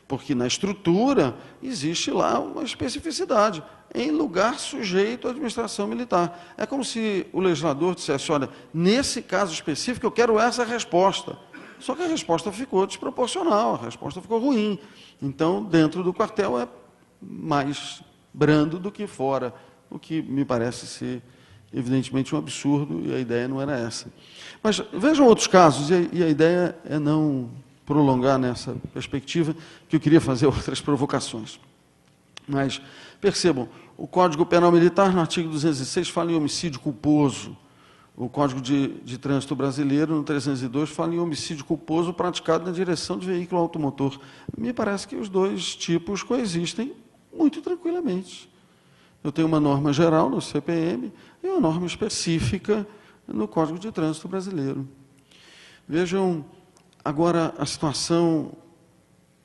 Porque na estrutura existe lá uma especificidade, em lugar sujeito à administração militar. É como se o legislador dissesse, olha, nesse caso específico eu quero essa resposta. Só que a resposta ficou desproporcional, a resposta ficou ruim. Então, dentro do quartel é mais brando do que fora, o que me parece ser, evidentemente, um absurdo, e a ideia não era essa. Mas vejam outros casos, e a ideia é não prolongar nessa perspectiva, que eu queria fazer outras provocações. Mas, percebam, o Código Penal Militar, no artigo 206, fala em homicídio culposo. O Código de Trânsito Brasileiro, no 302, fala em homicídio culposo praticado na direção de veículo automotor. Me parece que os dois tipos coexistem muito tranquilamente. Eu tenho uma norma geral no CPM e uma norma específica no Código de Trânsito Brasileiro. Vejam agora a situação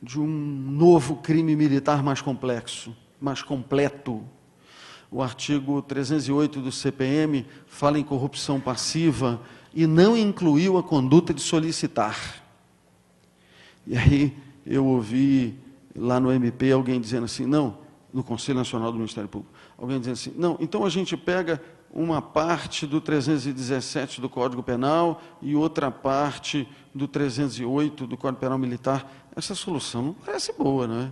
de um novo crime militar mais complexo, mais completo. O artigo 308 do CPM fala em corrupção passiva e não incluiu a conduta de solicitar. E aí eu ouvi lá no MP alguém dizendo assim, não, no Conselho Nacional do Ministério Público, alguém dizendo assim, não, então a gente pega uma parte do 317 do Código Penal e outra parte do 308 do Código Penal Militar. Essa solução não parece boa, não é?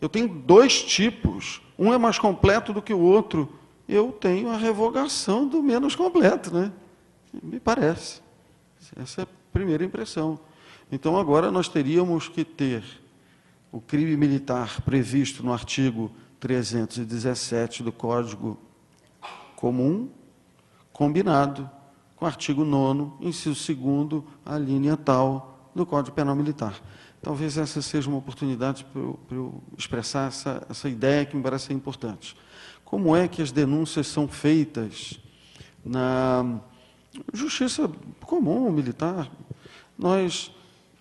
Eu tenho dois tipos, um é mais completo do que o outro, eu tenho a revogação do menos completo, né? Me parece. Essa é a primeira impressão. Então, agora nós teríamos que ter o crime militar previsto no artigo 317 do Código Comum, combinado com o artigo 9º, inciso 2º, a linha tal do Código Penal Militar. Talvez essa seja uma oportunidade para eu expressar essa ideia que me parece importante. Como é que as denúncias são feitas na justiça comum, militar? Nós,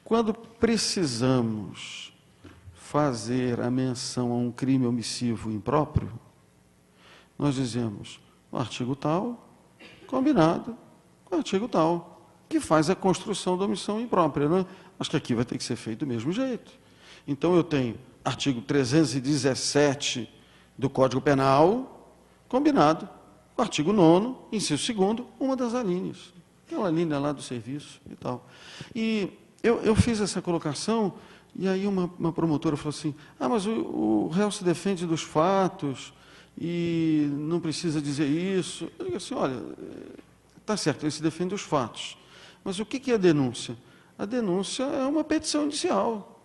quando precisamos fazer a menção a um crime omissivo impróprio, nós dizemos, o artigo tal, combinado com o artigo tal, que faz a construção da omissão imprópria, não é? Acho que aqui vai ter que ser feito do mesmo jeito. Então, eu tenho artigo 317 do Código Penal, combinado com o artigo 9º, inciso 2º, uma das alíneas. Aquela linha lá do serviço e tal. E eu fiz essa colocação, e aí uma promotora falou assim, mas o réu se defende dos fatos e não precisa dizer isso. Eu digo assim, olha, está certo, ele se defende dos fatos. Mas o que é a denúncia? A denúncia é uma petição inicial.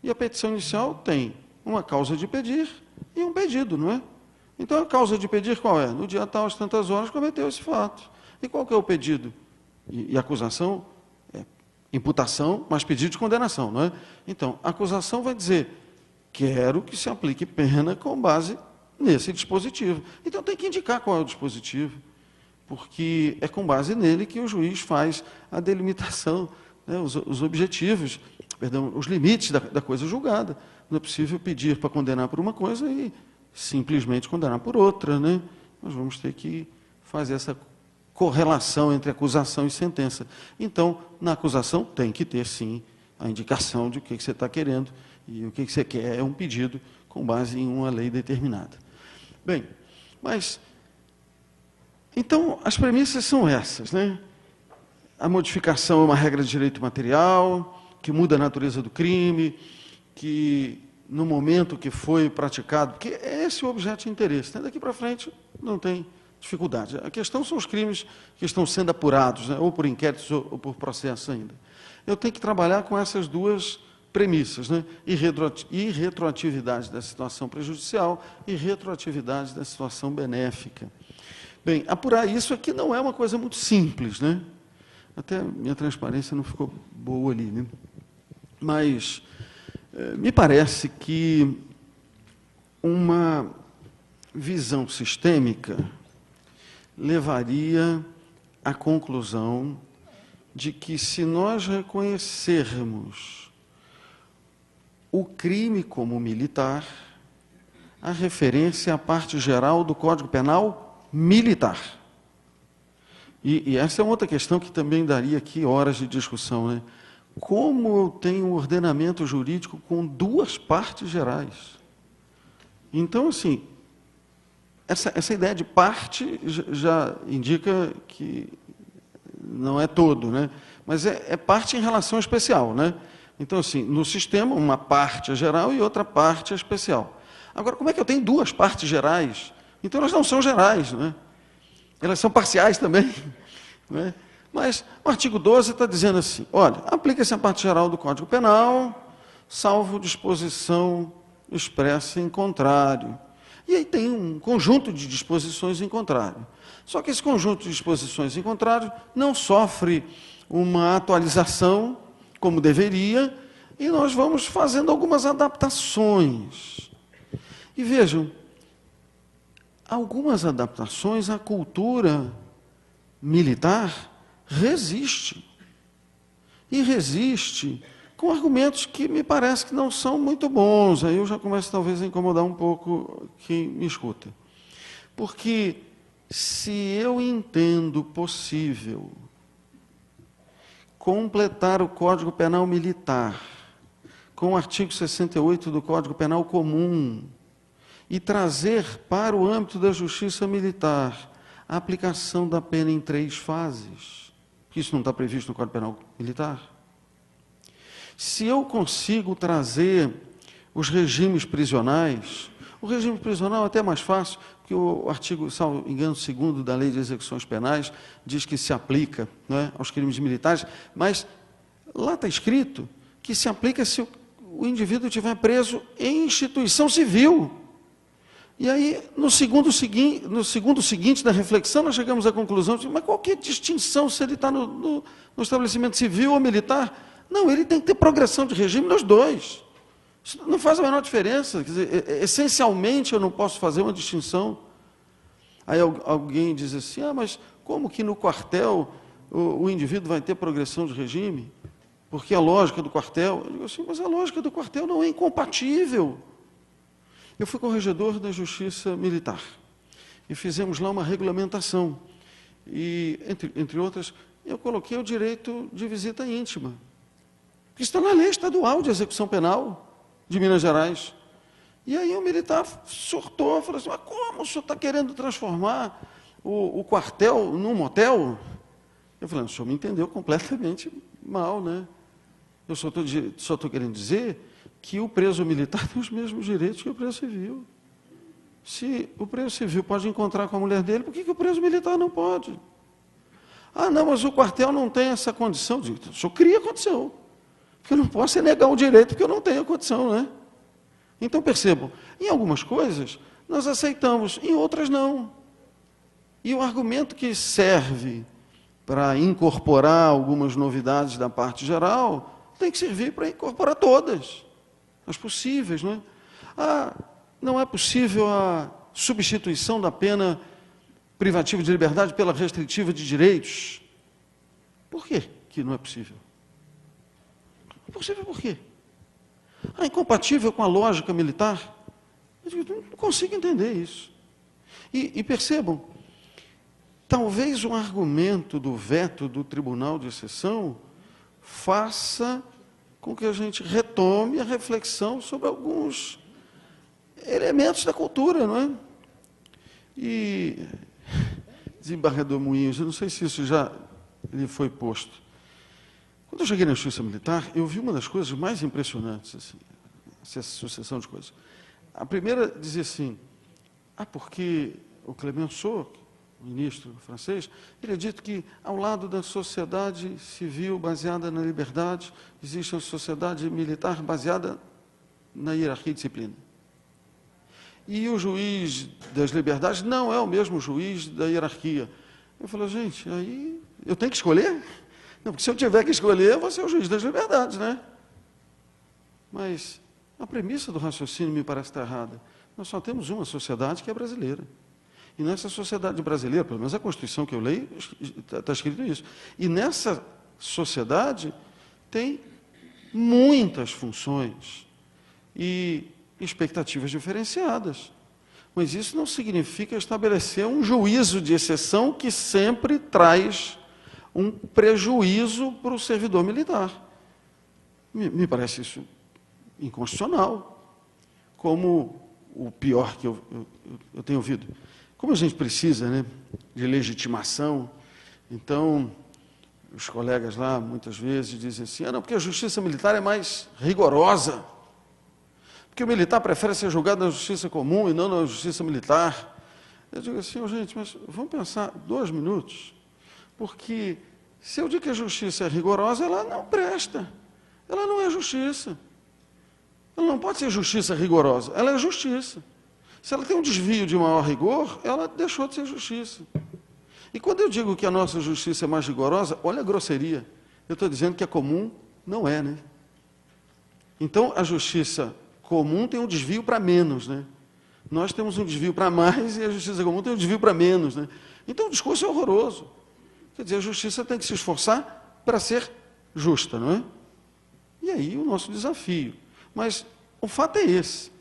E a petição inicial tem uma causa de pedir e um pedido, não é? Então, a causa de pedir qual é? No dia tal, às tantas horas, cometeu esse fato. E qual que é o pedido? E a acusação é imputação, mas pedido de condenação, não é? Então, a acusação vai dizer, quero que se aplique pena com base nesse dispositivo. Então, tem que indicar qual é o dispositivo, porque é com base nele que o juiz faz a delimitação, né, os objetivos, perdão, os limites da coisa julgada. Não é possível pedir para condenar por uma coisa e simplesmente condenar por outra, né? Nós vamos ter que fazer essa correlação entre acusação e sentença. Então, na acusação tem que ter, sim, a indicação de o que você está querendo, e o que você quer é um pedido com base em uma lei determinada. Bem, mas, então, as premissas são essas, né? A modificação é uma regra de direito material, que muda a natureza do crime, que no momento que foi praticado, porque é esse o objeto de interesse, né? Daqui para frente não tem dificuldade. A questão são os crimes que estão sendo apurados, né? Ou por inquéritos ou por processo ainda. Eu tenho que trabalhar com essas duas premissas, né? Irretroatividade da situação prejudicial e retroatividade da situação benéfica. Bem, apurar isso aqui não é uma coisa muito simples, né? Até minha transparência não ficou boa ali, né? Mas me parece que uma visão sistêmica levaria à conclusão de que, se nós reconhecermos o crime como militar, a referência à parte geral do Código Penal militar. E essa é outra questão que também daria aqui horas de discussão, né? Como tem um ordenamento jurídico com duas partes gerais? Então, assim, essa ideia de parte já indica que não é todo, né? Mas é parte em relação especial, né? Então, assim, no sistema, uma parte é geral e outra parte é especial. Agora, como é que eu tenho duas partes gerais? Então, elas não são gerais, né? Elas são parciais também, né? Mas o artigo 12 está dizendo assim, olha, aplica-se a parte geral do Código Penal, salvo disposição expressa em contrário. E aí tem um conjunto de disposições em contrário. Só que esse conjunto de disposições em contrário não sofre uma atualização como deveria, e nós vamos fazendo algumas adaptações. E vejam, algumas adaptações à cultura militar resiste. E resiste com argumentos que me parece que não são muito bons. Aí eu já começo talvez a incomodar um pouco quem me escuta. Porque se eu entendo possível completar o Código Penal Militar com o artigo 68 do Código Penal Comum e trazer para o âmbito da Justiça Militar a aplicação da pena em 3 fases, que isso não está previsto no Código Penal Militar. Se eu consigo trazer os regimes prisionais, o regime prisional é até mais fácil, porque o artigo, salvo engano, 2º da Lei de Execuções Penais diz que se aplica, não é, aos crimes militares, mas lá está escrito que se aplica se o indivíduo estiver preso em instituição civil. E aí, no segundo seguinte da reflexão, nós chegamos à conclusão de, mas qual que é a distinção se ele está no estabelecimento civil ou militar? Não, ele tem que ter progressão de regime nos dois. Isso não faz a menor diferença. Quer dizer, essencialmente, eu não posso fazer uma distinção. Aí alguém diz assim, mas como que no quartel o indivíduo vai ter progressão de regime? Porque a lógica do quartel... Eu digo assim, mas a lógica do quartel não é incompatível. Eu fui corregedor da Justiça Militar e fizemos lá uma regulamentação. E, entre outras, eu coloquei o direito de visita íntima, que está na Lei Estadual de Execução Penal de Minas Gerais. E aí o militar surtou, falou assim, mas como o senhor está querendo transformar o quartel num motel? Eu falei, o senhor me entendeu completamente mal, né? Eu só estou querendo dizer que o preso militar tem os mesmos direitos que o preso civil. Se o preso civil pode encontrar com a mulher dele, por que o preso militar não pode? Ah, não, mas o quartel não tem essa condição. Eu digo, o senhor cria a condição. Porque eu não posso negar o direito porque eu não tenho a condição, né? Então, percebam, em algumas coisas nós aceitamos, em outras não. E o argumento que serve para incorporar algumas novidades da parte geral tem que servir para incorporar todas. As possíveis, não é? Não é possível a substituição da pena privativa de liberdade pela restritiva de direitos. Por quê que não é possível? É possível por quê? Incompatível com a lógica militar? Eu digo, não consigo entender isso. E percebam, talvez um argumento do veto do Tribunal de Exceção faça com que a gente retome a reflexão sobre alguns elementos da cultura, não é? E, desembargador Moinhos, eu não sei se isso já lhe foi posto. Quando eu cheguei na Justiça Militar, eu vi uma das coisas mais impressionantes, assim, essa sucessão de coisas. A primeira dizia assim, porque o Clemenceau, o ministro francês, ele é dito que, ao lado da sociedade civil baseada na liberdade, existe uma sociedade militar baseada na hierarquia e disciplina. E o juiz das liberdades não é o mesmo juiz da hierarquia. Eu falei, gente, aí eu tenho que escolher? Não, porque se eu tiver que escolher, eu vou ser o juiz das liberdades, né? Mas a premissa do raciocínio me parece estar errada. Nós só temos uma sociedade que é brasileira. E nessa sociedade brasileira, pelo menos a Constituição que eu leio, está escrito isso. E nessa sociedade tem muitas funções e expectativas diferenciadas. Mas isso não significa estabelecer um juízo de exceção que sempre traz um prejuízo para o servidor militar. Me parece isso inconstitucional. Como o pior que eu tenho ouvido. Como a gente precisa, né, de legitimação, então os colegas lá muitas vezes dizem assim, não, porque a justiça militar é mais rigorosa, porque o militar prefere ser julgado na justiça comum e não na justiça militar. Eu digo assim, gente, mas vamos pensar 2 minutos, porque se eu digo que a justiça é rigorosa, ela não presta, ela não é justiça. Ela não pode ser justiça rigorosa, ela é justiça. Se ela tem um desvio de maior rigor, ela deixou de ser justiça. E quando eu digo que a nossa justiça é mais rigorosa, olha a grosseria. Eu estou dizendo que a comum não é, né? Então, a justiça comum tem um desvio para menos, né? Nós temos um desvio para mais e a justiça comum tem um desvio para menos, né? Então, o discurso é horroroso. Quer dizer, a justiça tem que se esforçar para ser justa, não é? E aí o nosso desafio. Mas o fato é esse.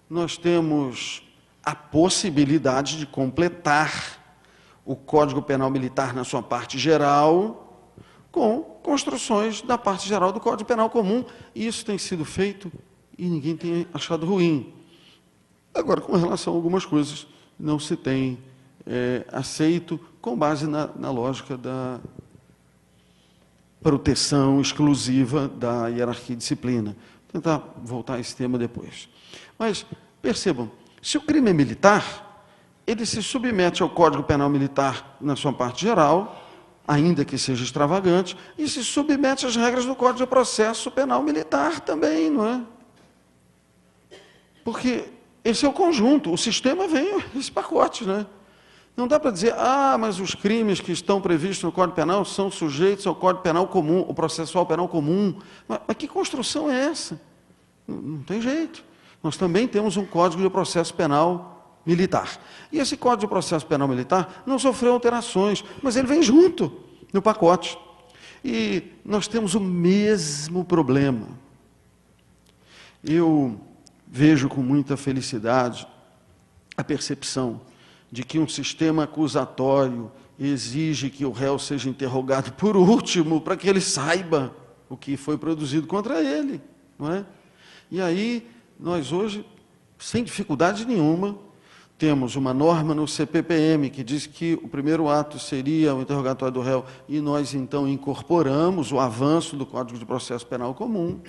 Nós temos a possibilidade de completar o Código Penal Militar na sua parte geral com construções da parte geral do Código Penal Comum. E isso tem sido feito e ninguém tem achado ruim. Agora, com relação a algumas coisas, não se tem aceito com base na lógica da proteção exclusiva da hierarquia e disciplina. Vou tentar voltar a esse tema depois. Mas, percebam, se o crime é militar, ele se submete ao Código Penal Militar na sua parte geral, ainda que seja extravagante, e se submete às regras do Código de Processo Penal Militar também, não é? Porque esse é o conjunto, o sistema vem esse pacote, né? Não dá para dizer, mas os crimes que estão previstos no Código Penal são sujeitos ao Código Penal Comum, o processual penal comum. Mas que construção é essa? Não tem jeito. Nós também temos um Código de Processo Penal Militar. E esse Código de Processo Penal Militar não sofreu alterações, mas ele vem junto no pacote. E nós temos o mesmo problema. Eu vejo com muita felicidade a percepção de que um sistema acusatório exige que o réu seja interrogado por último, para que ele saiba o que foi produzido contra ele, não é? E aí, nós hoje, sem dificuldade nenhuma, temos uma norma no CPPM que diz que o primeiro ato seria o interrogatório do réu, e nós, então, incorporamos o avanço do Código de Processo Penal Comum.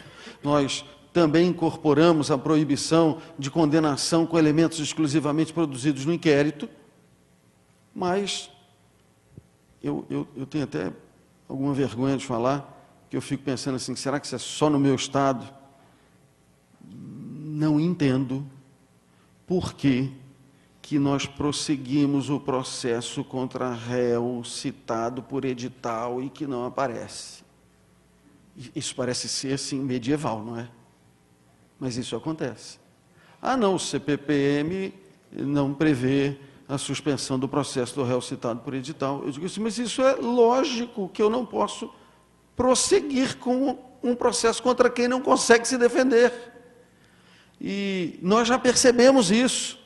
Nós também incorporamos a proibição de condenação com elementos exclusivamente produzidos no inquérito, mas eu tenho até alguma vergonha de falar, que eu fico pensando assim, será que isso é só no meu estado? Não entendo por que nós prosseguimos o processo contra réu citado por edital e que não aparece. Isso parece ser, assim, medieval, não é? Mas isso acontece. Não, o CPPM não prevê a suspensão do processo do réu citado por edital. Eu digo assim, mas isso é lógico que eu não posso prosseguir com um processo contra quem não consegue se defender. E nós já percebemos isso,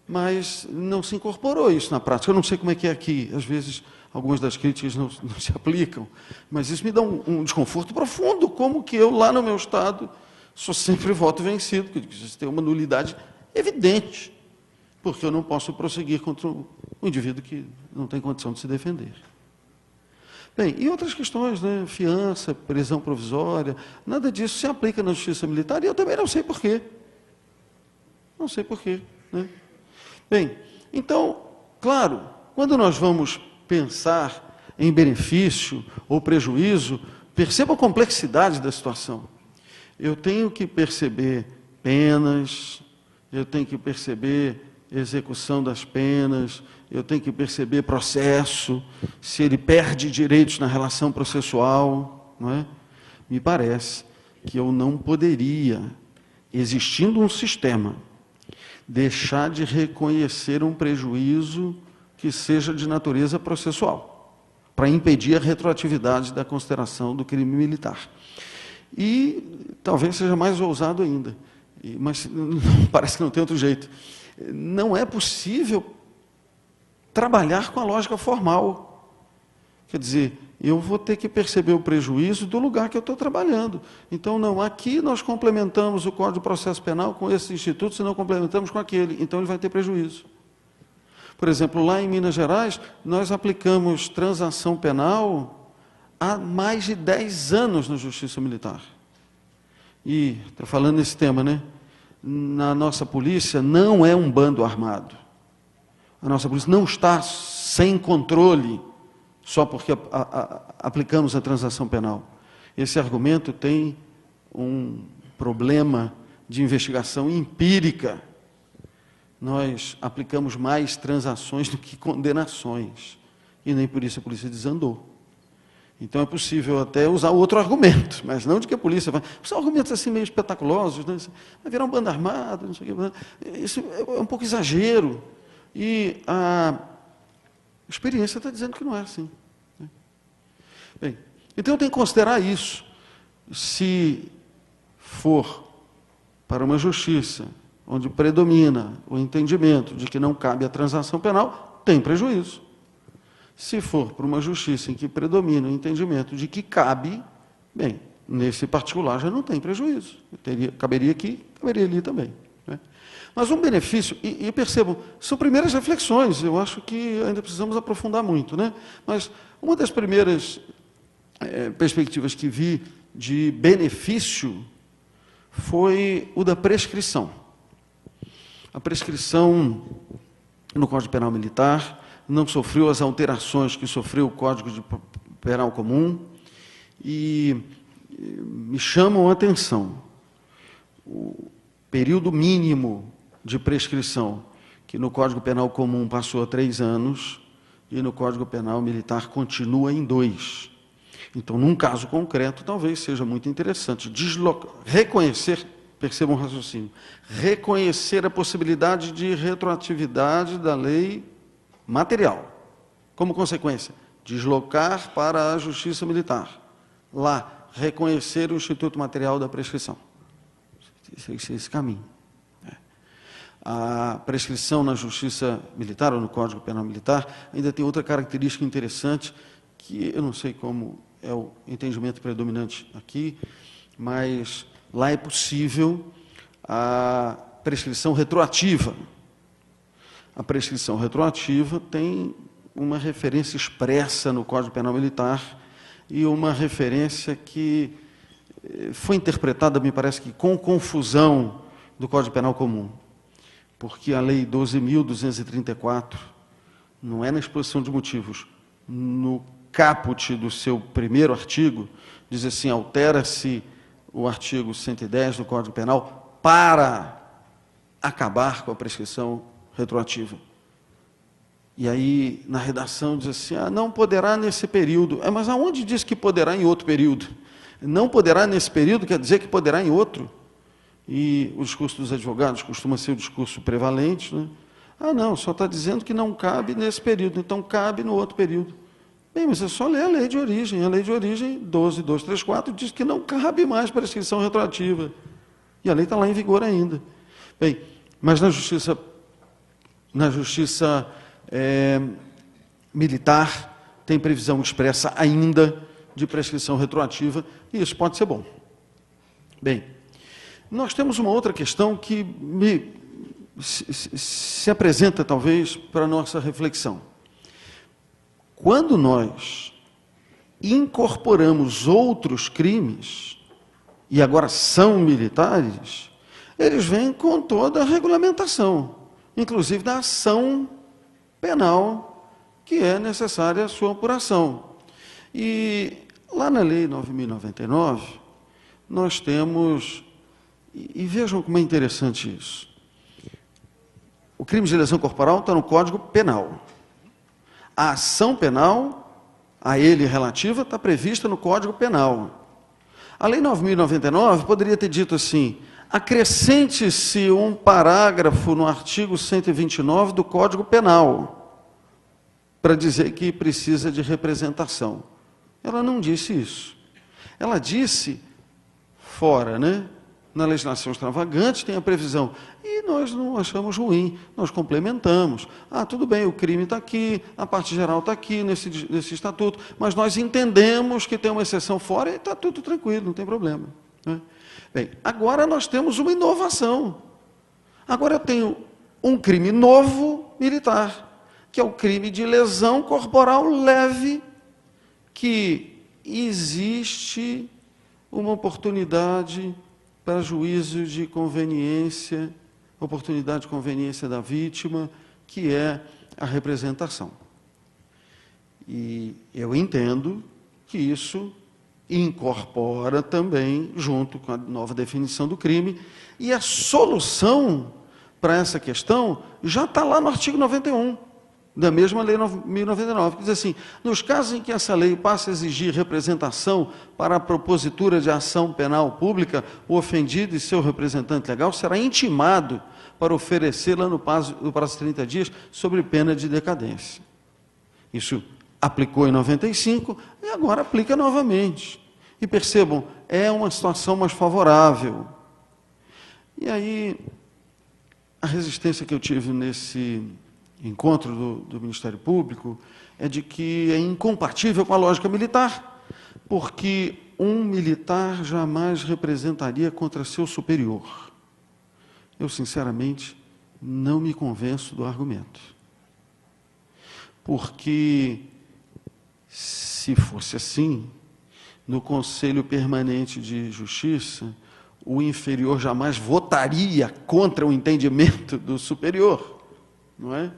mas não se incorporou isso na prática. Eu não sei como é que é aqui, às vezes algumas das críticas não se aplicam, mas isso me dá um desconforto profundo, como que eu lá no meu estado sou sempre voto vencido, porque isso tem uma nulidade evidente, porque eu não posso prosseguir contra um indivíduo que não tem condição de se defender. Bem, e outras questões, né? Fiança, prisão provisória, nada disso se aplica na justiça militar, e eu também não sei porquê. Não sei porquê, né? Bem, então, claro, quando nós vamos pensar em benefício ou prejuízo, perceba a complexidade da situação. Eu tenho que perceber penas, eu tenho que perceber execução das penas, eu tenho que perceber processo, se ele perde direitos na relação processual, não é? Me parece que eu não poderia, existindo um sistema, deixar de reconhecer um prejuízo que seja de natureza processual, para impedir a retroatividade da consideração do crime militar. E talvez seja mais ousado ainda. Mas parece que não tem outro jeito. Não é possível trabalhar com a lógica formal. Quer dizer, eu vou ter que perceber o prejuízo do lugar que eu estou trabalhando. Então, não, aqui nós complementamos o Código de Processo Penal com esse instituto, se não complementamos com aquele, então ele vai ter prejuízo. Por exemplo, lá em Minas Gerais, nós aplicamos transação penal há mais de 10 anos na Justiça Militar. E, estou falando nesse tema, né? Na nossa polícia não é um bando armado. A nossa polícia não está sem controle só porque aplicamos a transação penal. Esse argumento tem um problema de investigação empírica. Nós aplicamos mais transações do que condenações. E nem por isso a polícia desandou. Então é possível até usar outro argumento, mas não de que a polícia vai... São argumentos assim meio espetaculosos, né? Vai virar um bando armado, não sei o quê. Isso é um pouco exagero. E a experiência está dizendo que não é assim. Bem, então eu tenho que considerar isso. Se for para uma justiça onde predomina o entendimento de que não cabe a transação penal, tem prejuízo. Se for para uma justiça em que predomina o entendimento de que cabe, bem, nesse particular já não tem prejuízo. Caberia aqui, caberia ali também. Né? Mas um benefício, e percebam, são primeiras reflexões, eu acho que ainda precisamos aprofundar muito, né? Mas uma das primeiras perspectivas que vi de benefício foi o da prescrição. A prescrição no Código Penal Militar não sofreu as alterações que sofreu o Código Penal Comum e me chamam a atenção o período mínimo de prescrição, que no Código Penal Comum passou a 3 anos e no Código Penal Militar continua em 2. Então, num caso concreto, talvez seja muito interessante reconhecer, percebam o raciocínio, reconhecer a possibilidade de retroatividade da lei material. Como consequência, deslocar para a Justiça Militar. Lá, reconhecer o Instituto Material da Prescrição. Esse caminho. A prescrição na Justiça Militar, ou no Código Penal Militar, ainda tem outra característica interessante, que eu não sei como é o entendimento predominante aqui, mas lá é possível a prescrição retroativa. A prescrição retroativa tem uma referência expressa no Código Penal Militar e uma referência que foi interpretada, me parece que com confusão, do Código Penal Comum. Porque a Lei 12.234, não é na exposição de motivos, no caput do seu primeiro artigo, diz assim, altera-se o artigo 110 do Código Penal para acabar com a prescrição retroativa. E aí, na redação, diz assim, não poderá nesse período. Mas aonde diz que poderá em outro período? Não poderá nesse período quer dizer que poderá em outro. E o discurso dos advogados costuma ser o discurso prevalente, né? Não, só está dizendo que não cabe nesse período, então cabe no outro período. Bem, mas é só ler a lei de origem. A lei de origem, 12.234, diz que não cabe mais prescrição retroativa. E a lei está lá em vigor ainda. Bem, mas na justiça militar tem previsão expressa ainda de prescrição retroativa, e isso pode ser bom. Bem, nós temos uma outra questão que se apresenta, talvez, para a nossa reflexão. Quando nós incorporamos outros crimes, e agora são militares, eles vêm com toda a regulamentação, inclusive da ação penal que é necessária a sua apuração. E lá na Lei 9.099, nós temos, e vejam como é interessante isso, o crime de lesão corporal está no Código Penal. A ação penal, a ele relativa, está prevista no Código Penal. A Lei 9.099 poderia ter dito assim, acrescente-se um parágrafo no artigo 129 do Código Penal, para dizer que precisa de representação. Ela não disse isso. Ela disse, fora, né? na legislação extravagante tem a previsão. E nós não achamos ruim, nós complementamos. Ah, tudo bem, o crime está aqui, a parte geral está aqui nesse estatuto, mas nós entendemos que tem uma exceção fora e está tudo tranquilo, não tem problema. Né? Bem, agora nós temos uma inovação. Agora eu tenho um crime novo militar, que é o crime de lesão corporal leve, que existe uma oportunidade para juízo de conveniência, oportunidade de conveniência da vítima, que é a representação. E eu entendo que isso incorpora também, junto com a nova definição do crime, e a solução para essa questão já está lá no artigo 91, da mesma lei 1099, que diz assim, nos casos em que essa lei passa a exigir representação para a propositura de ação penal pública, o ofendido e seu representante legal será intimado para oferecê-la no prazo de 30 dias, sob pena de decadência. Isso aplicou em 95 e agora aplica novamente. E percebam, é uma situação mais favorável. E aí, a resistência que eu tive nesse encontro do Ministério Público é de que é incompatível com a lógica militar, porque um militar jamais representaria contra seu superior. Eu, sinceramente, não me convenço do argumento. Porque, se fosse assim, no Conselho Permanente de Justiça, o inferior jamais votaria contra o entendimento do superior, não é?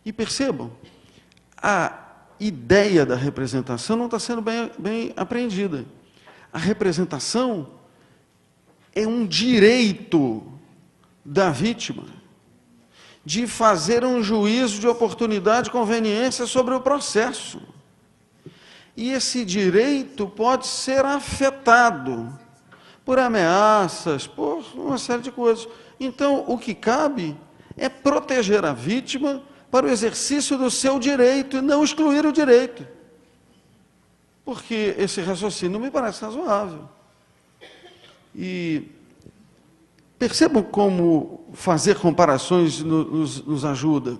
E percebam, a ideia da representação não está sendo bem apreendida. A representação é um direito da vítima de fazer um juízo de oportunidade e conveniência sobre o processo. E esse direito pode ser afetado por ameaças, por uma série de coisas. Então, o que cabe é proteger a vítima para o exercício do seu direito e não excluir o direito. Porque esse raciocínio me parece razoável. E percebam como fazer comparações nos ajuda.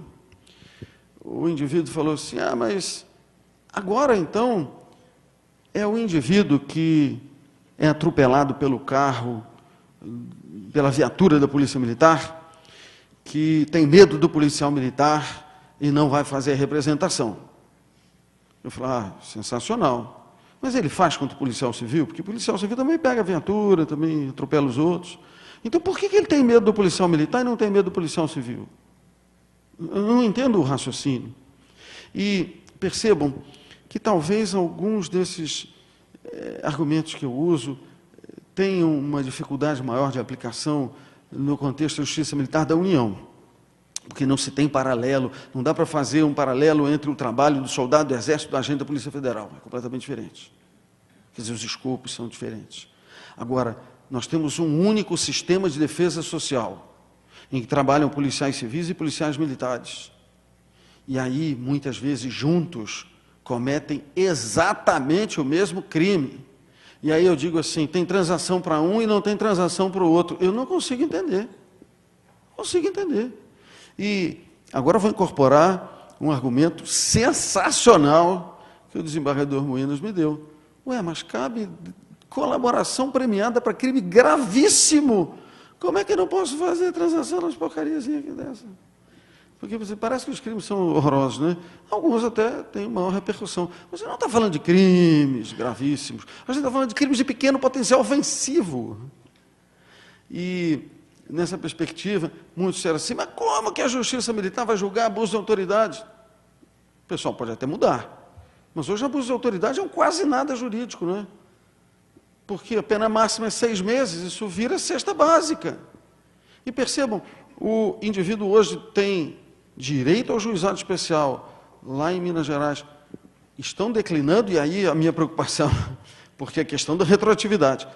O indivíduo falou assim, mas agora então é o indivíduo que é atropelado pelo carro, pela viatura da Polícia Militar, que tem medo do policial militar e não vai fazer a representação. Eu falo, sensacional. Mas ele faz contra o policial civil? Porque o policial civil também pega a viatura, também atropela os outros. Então, por que ele tem medo do policial militar e não tem medo do policial civil? Eu não entendo o raciocínio. E percebam que talvez alguns desses argumentos que eu uso tenham uma dificuldade maior de aplicação no contexto da Justiça Militar da União, porque não se tem paralelo, não dá para fazer um paralelo entre o trabalho do soldado do Exército e do agente da Polícia Federal, é completamente diferente. Quer dizer, os escopos são diferentes. Agora, nós temos um único sistema de defesa social, em que trabalham policiais civis e policiais militares. E aí, muitas vezes, juntos, cometem exatamente o mesmo crime. E aí eu digo assim, tem transação para um e não tem transação para o outro. Eu não consigo entender. Não consigo entender. E agora eu vou incorporar um argumento sensacional que o desembargador Moenas me deu. Mas cabe colaboração premiada para crime gravíssimo. Como é que eu não posso fazer transação nas porcarias aqui dessa? Porque parece que os crimes são horrorosos, né? Alguns até têm maior repercussão. Mas você não está falando de crimes gravíssimos. A gente está falando de crimes de pequeno potencial ofensivo. E, nessa perspectiva, muitos disseram assim, mas como que a Justiça Militar vai julgar abuso de autoridade? O pessoal pode até mudar. Mas hoje abuso de autoridade é um quase nada jurídico, não é? Porque a pena máxima é 6 meses, isso vira cesta básica. E percebam, o indivíduo hoje tem direito ao juizado especial, lá em Minas Gerais, estão declinando, e aí a minha preocupação, porque é a questão da retroatividade,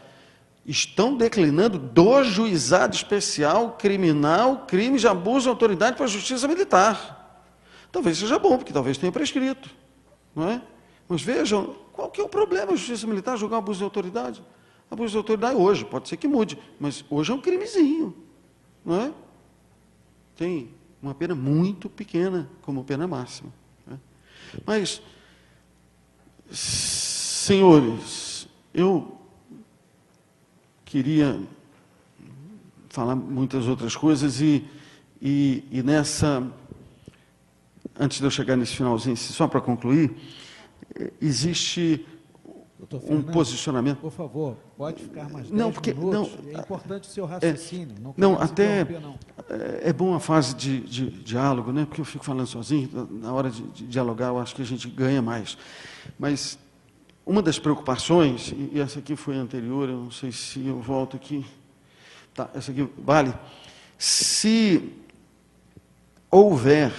estão declinando do juizado especial criminal, crime de abuso de autoridade para a Justiça Militar. Talvez seja bom, porque talvez tenha prescrito, não é? Mas vejam, qual que é o problema da Justiça Militar julgar abuso de autoridade? Abuso de autoridade hoje, pode ser que mude, mas hoje é um crimezinho, não é? Tem uma pena muito pequena como pena máxima, né? Mas, senhores, eu queria falar muitas outras coisas e nessa, antes de eu chegar nesse finalzinho, só para concluir, existe um posicionamento. Por favor, pode ficar mais 10 minutos. É importante o seu raciocínio. É bom a fase de diálogo, né? Porque eu fico falando sozinho. Na hora de dialogar, eu acho que a gente ganha mais. Mas uma das preocupações, e essa aqui foi anterior, eu não sei se eu volto aqui. Tá, essa aqui vale. Se houver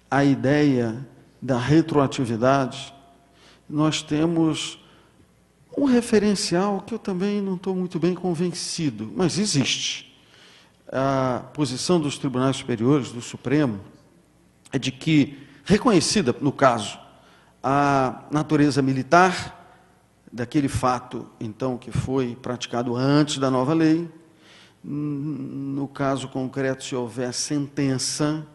a ideia da retroatividade, nós temos um referencial que eu também não estou muito bem convencido, mas existe. A posição dos tribunais superiores, do Supremo, é de que, reconhecida, no caso, a natureza militar daquele fato, então, que foi praticado antes da nova lei, no caso concreto, se houver sentença,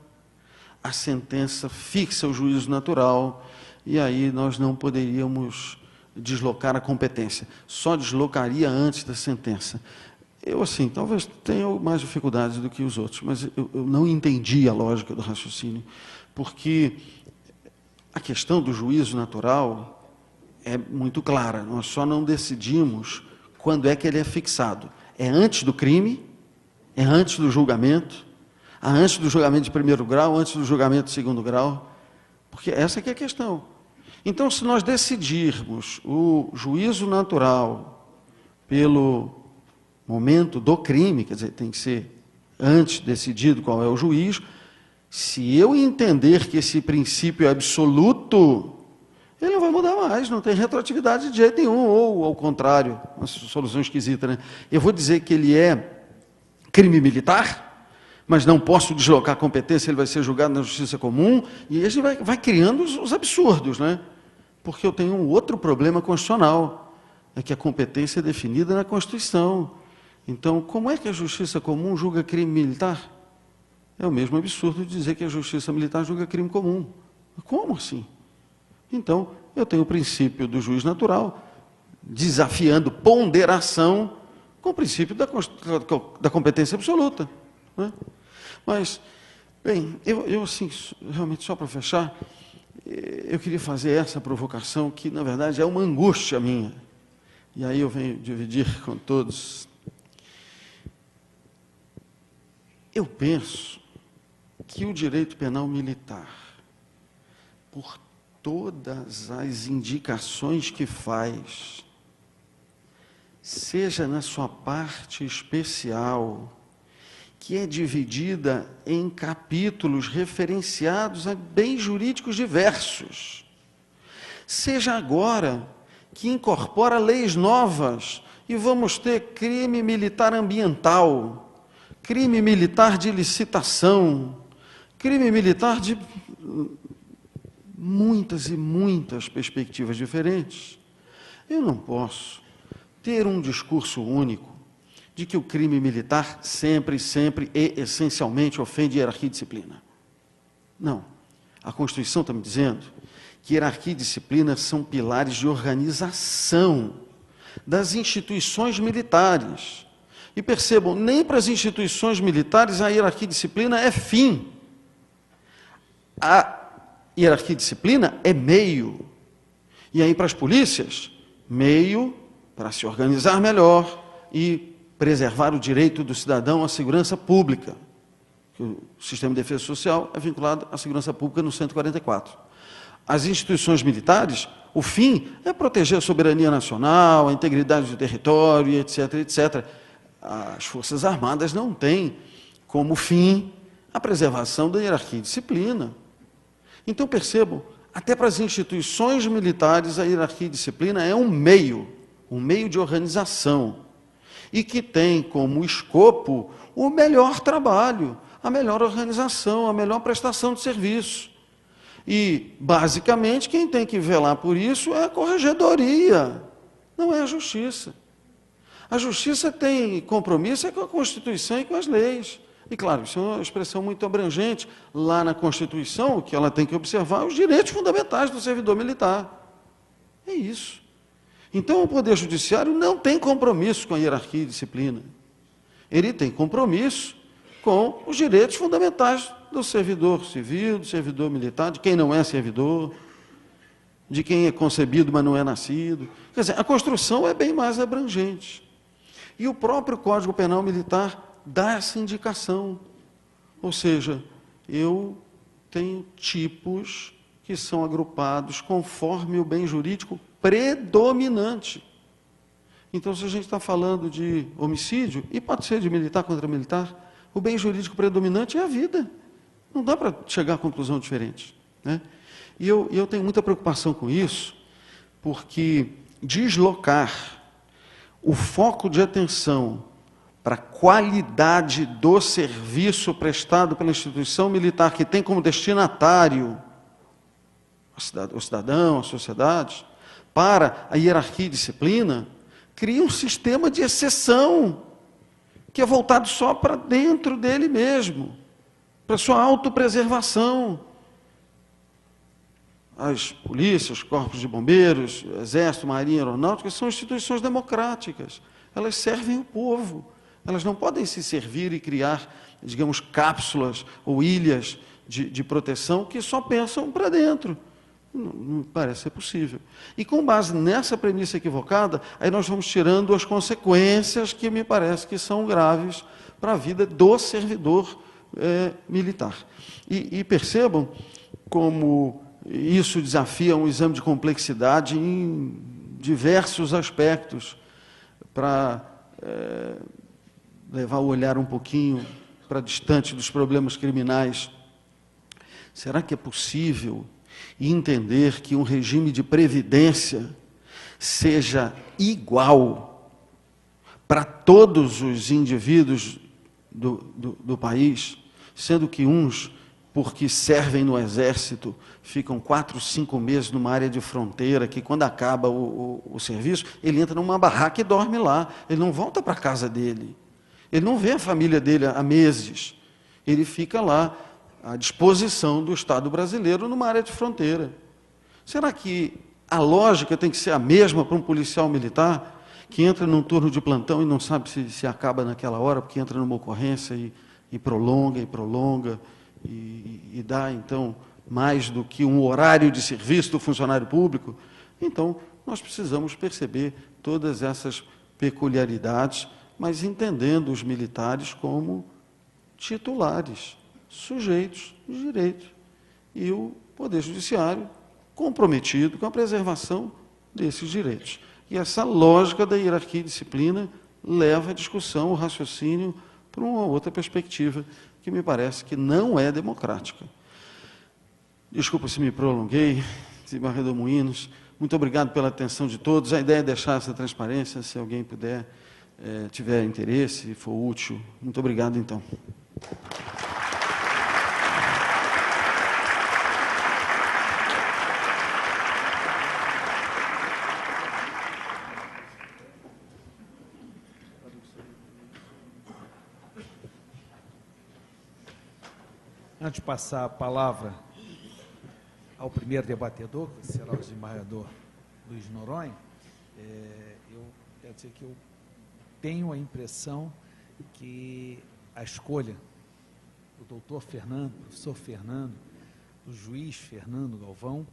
a sentença fixa o juízo natural, e aí nós não poderíamos deslocar a competência. Só deslocaria antes da sentença. Eu, assim, talvez tenha mais dificuldades do que os outros, mas eu não entendi a lógica do raciocínio, porque a questão do juízo natural é muito clara. Nós só não decidimos quando é que ele é fixado. É antes do crime, é antes do julgamento, antes do julgamento de primeiro grau, antes do julgamento de segundo grau, porque essa que é a questão. Então, se nós decidirmos o juízo natural pelo momento do crime, quer dizer, tem que ser antes decidido qual é o juiz, se eu entender que esse princípio é absoluto, ele não vai mudar mais, não tem retroatividade de jeito nenhum, ou ao contrário, uma solução esquisita, né? Eu vou dizer que ele é crime militar, mas não posso deslocar a competência, ele vai ser julgado na justiça comum, e a gente vai criando os absurdos, né? Porque eu tenho um outro problema constitucional, é que a competência é definida na Constituição. Então, como é que a justiça comum julga crime militar? É o mesmo absurdo de dizer que a justiça militar julga crime comum. Como assim? Então, eu tenho o princípio do juiz natural, desafiando ponderação com o princípio da competência absoluta, né? Mas, bem, eu assim, realmente, só para fechar, eu queria fazer essa provocação que, na verdade, é uma angústia minha. E aí eu venho dividir com todos. Eu penso que o direito penal militar, por todas as indicações que faz, seja na sua parte especial, que é dividida em capítulos referenciados a bens jurídicos diversos, seja agora que incorpora leis novas e vamos ter crime militar ambiental, crime militar de licitação, crime militar de muitas e muitas perspectivas diferentes. Eu não posso ter um discurso único de que o crime militar sempre e essencialmente ofende hierarquia e disciplina. Não. A Constituição está me dizendo que hierarquia e disciplina são pilares de organização das instituições militares. E percebam, nem para as instituições militares a hierarquia e disciplina é fim. A hierarquia e disciplina é meio. E aí para as polícias, meio para se organizar melhor e preservar o direito do cidadão à segurança pública. O sistema de defesa social é vinculado à segurança pública no 144. As instituições militares, o fim é proteger a soberania nacional, a integridade do território, etc, etc. As Forças Armadas não têm como fim a preservação da hierarquia e disciplina. Então, percebam, até para as instituições militares, a hierarquia e disciplina é um meio de organização, e que tem como escopo o melhor trabalho, a melhor organização, a melhor prestação de serviço. E, basicamente, quem tem que velar por isso é a corregedoria, não é a justiça. A justiça tem compromisso com a Constituição e com as leis. E, claro, isso é uma expressão muito abrangente. Lá na Constituição, o que ela tem que observar é os direitos fundamentais do servidor militar. É isso. Então, o Poder Judiciário não tem compromisso com a hierarquia e disciplina. Ele tem compromisso com os direitos fundamentais do servidor civil, do servidor militar, de quem não é servidor, de quem é concebido, mas não é nascido. Quer dizer, a construção é bem mais abrangente. E o próprio Código Penal Militar dá essa indicação. Ou seja, eu tenho tipos que são agrupados conforme o bem jurídico predominante. Então, se a gente está falando de homicídio, e pode ser de militar contra militar, o bem jurídico predominante é a vida. Não dá para chegar a conclusão diferente, né? E eu tenho muita preocupação com isso, porque deslocar o foco de atenção para a qualidade do serviço prestado pela instituição militar, que tem como destinatário o cidadão, a sociedade, para a hierarquia e disciplina, cria um sistema de exceção, que é voltado só para dentro dele mesmo, para a sua autopreservação. As polícias, corpos de bombeiros, exército, marinha, aeronáutica, são instituições democráticas. Elas servem o povo. Elas não podem se servir e criar, digamos, cápsulas ou ilhas de proteção que só pensam para dentro. Não parece ser possível. E com base nessa premissa equivocada, aí nós vamos tirando as consequências que me parece que são graves para a vida do servidor militar. E percebam como isso desafia um exame de complexidade em diversos aspectos, para levar o olhar um pouquinho para distante dos problemas criminais. Será que é possível entender que um regime de previdência seja igual para todos os indivíduos do país, sendo que uns, porque servem no exército, ficam 4, 5 meses numa área de fronteira, que quando acaba o serviço, ele entra numa barraca e dorme lá, ele não volta para a casa dele, ele não vê a família dele há meses, ele fica lá à disposição do Estado brasileiro numa área de fronteira. Será que a lógica tem que ser a mesma para um policial militar que entra num turno de plantão e não sabe se acaba naquela hora, porque entra numa ocorrência e prolonga, e dá, então, mais do que um horário de serviço do funcionário público? Então, nós precisamos perceber todas essas peculiaridades, mas entendendo os militares como titulares, sujeitos de direito, e o Poder Judiciário comprometido com a preservação desses direitos. E essa lógica da hierarquia e disciplina leva a discussão, o raciocínio, para uma outra perspectiva, que me parece que não é democrática. Desculpa se me prolonguei, desembargador Moinhos, muito obrigado pela atenção de todos. A ideia é deixar essa transparência, se alguém puder, tiver interesse, for útil. Muito obrigado, então. Antes de passar a palavra ao primeiro debatedor, que será o desembargador Luiz Noronha, eu quero dizer que eu tenho a impressão que a escolha do doutor Fernando, professor Fernando, do juiz Fernando Galvão,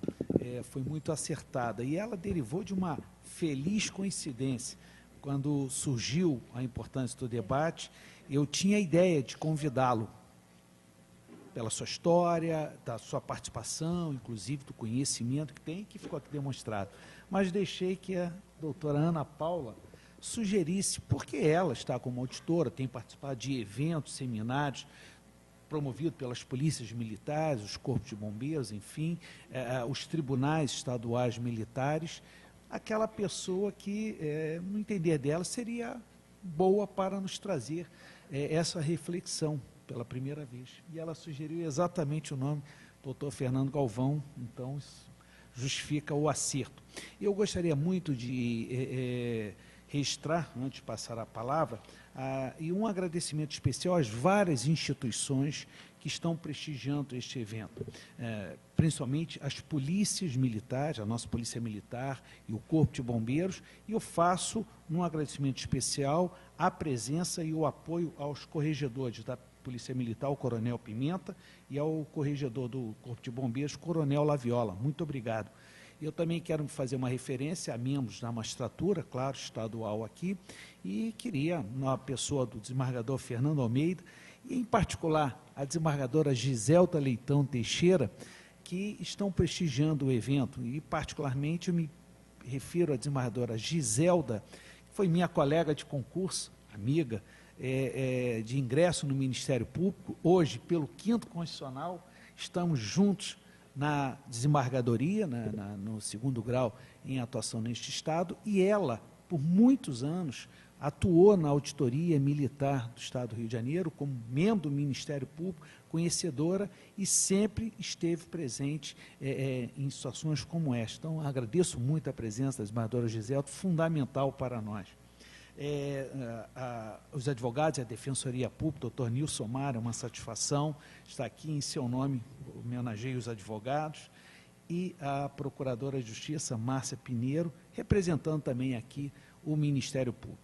foi muito acertada. E ela derivou de uma feliz coincidência. Quando surgiu a importância do debate, eu tinha a ideia de convidá-lo, pela sua história, da sua participação, inclusive do conhecimento que tem, que ficou aqui demonstrado. Mas deixei que a doutora Ana Paula sugerisse, porque ela está como auditora, tem participado de eventos, seminários, promovidos pelas polícias militares, os corpos de bombeiros, enfim, os tribunais estaduais militares, aquela pessoa que, no entender dela, seria boa para nos trazer essa reflexão pela primeira vez. E ela sugeriu exatamente o nome, doutor Fernando Galvão, então isso justifica o acerto. Eu gostaria muito de registrar, antes de passar a palavra, e um agradecimento especial às várias instituições que estão prestigiando este evento, principalmente as polícias militares, a nossa Polícia Militar e o Corpo de Bombeiros, e eu faço um agradecimento especial à presença e o apoio aos corregedores da Polícia Militar, o Coronel Pimenta, e ao corregedor do Corpo de Bombeiros, Coronel Laviola. Muito obrigado. Eu também quero fazer uma referência a membros da magistratura, claro, estadual aqui, e queria, na pessoa do desembargador Fernando Almeida, e em particular a desembargadora Giselda Leitão Teixeira, que estão prestigiando o evento, e particularmente eu me refiro à desembargadora Giselda, que foi minha colega de concurso, amiga, de ingresso no Ministério Público. Hoje, pelo 5º Constitucional, estamos juntos na desembargadoria, no 2º grau em atuação neste Estado, e ela, por muitos anos, atuou na auditoria militar do Estado do Rio de Janeiro, como membro do Ministério Público, conhecedora, e sempre esteve presente em situações como esta. Então, agradeço muito a presença da desembargadora Giselda, fundamental para nós. Os advogados e a Defensoria Pública, doutor Nilson Mar, é uma satisfação estar aqui em seu nome, homenageio os advogados, e a Procuradora de Justiça, Márcia Pinheiro, representando também aqui o Ministério Público.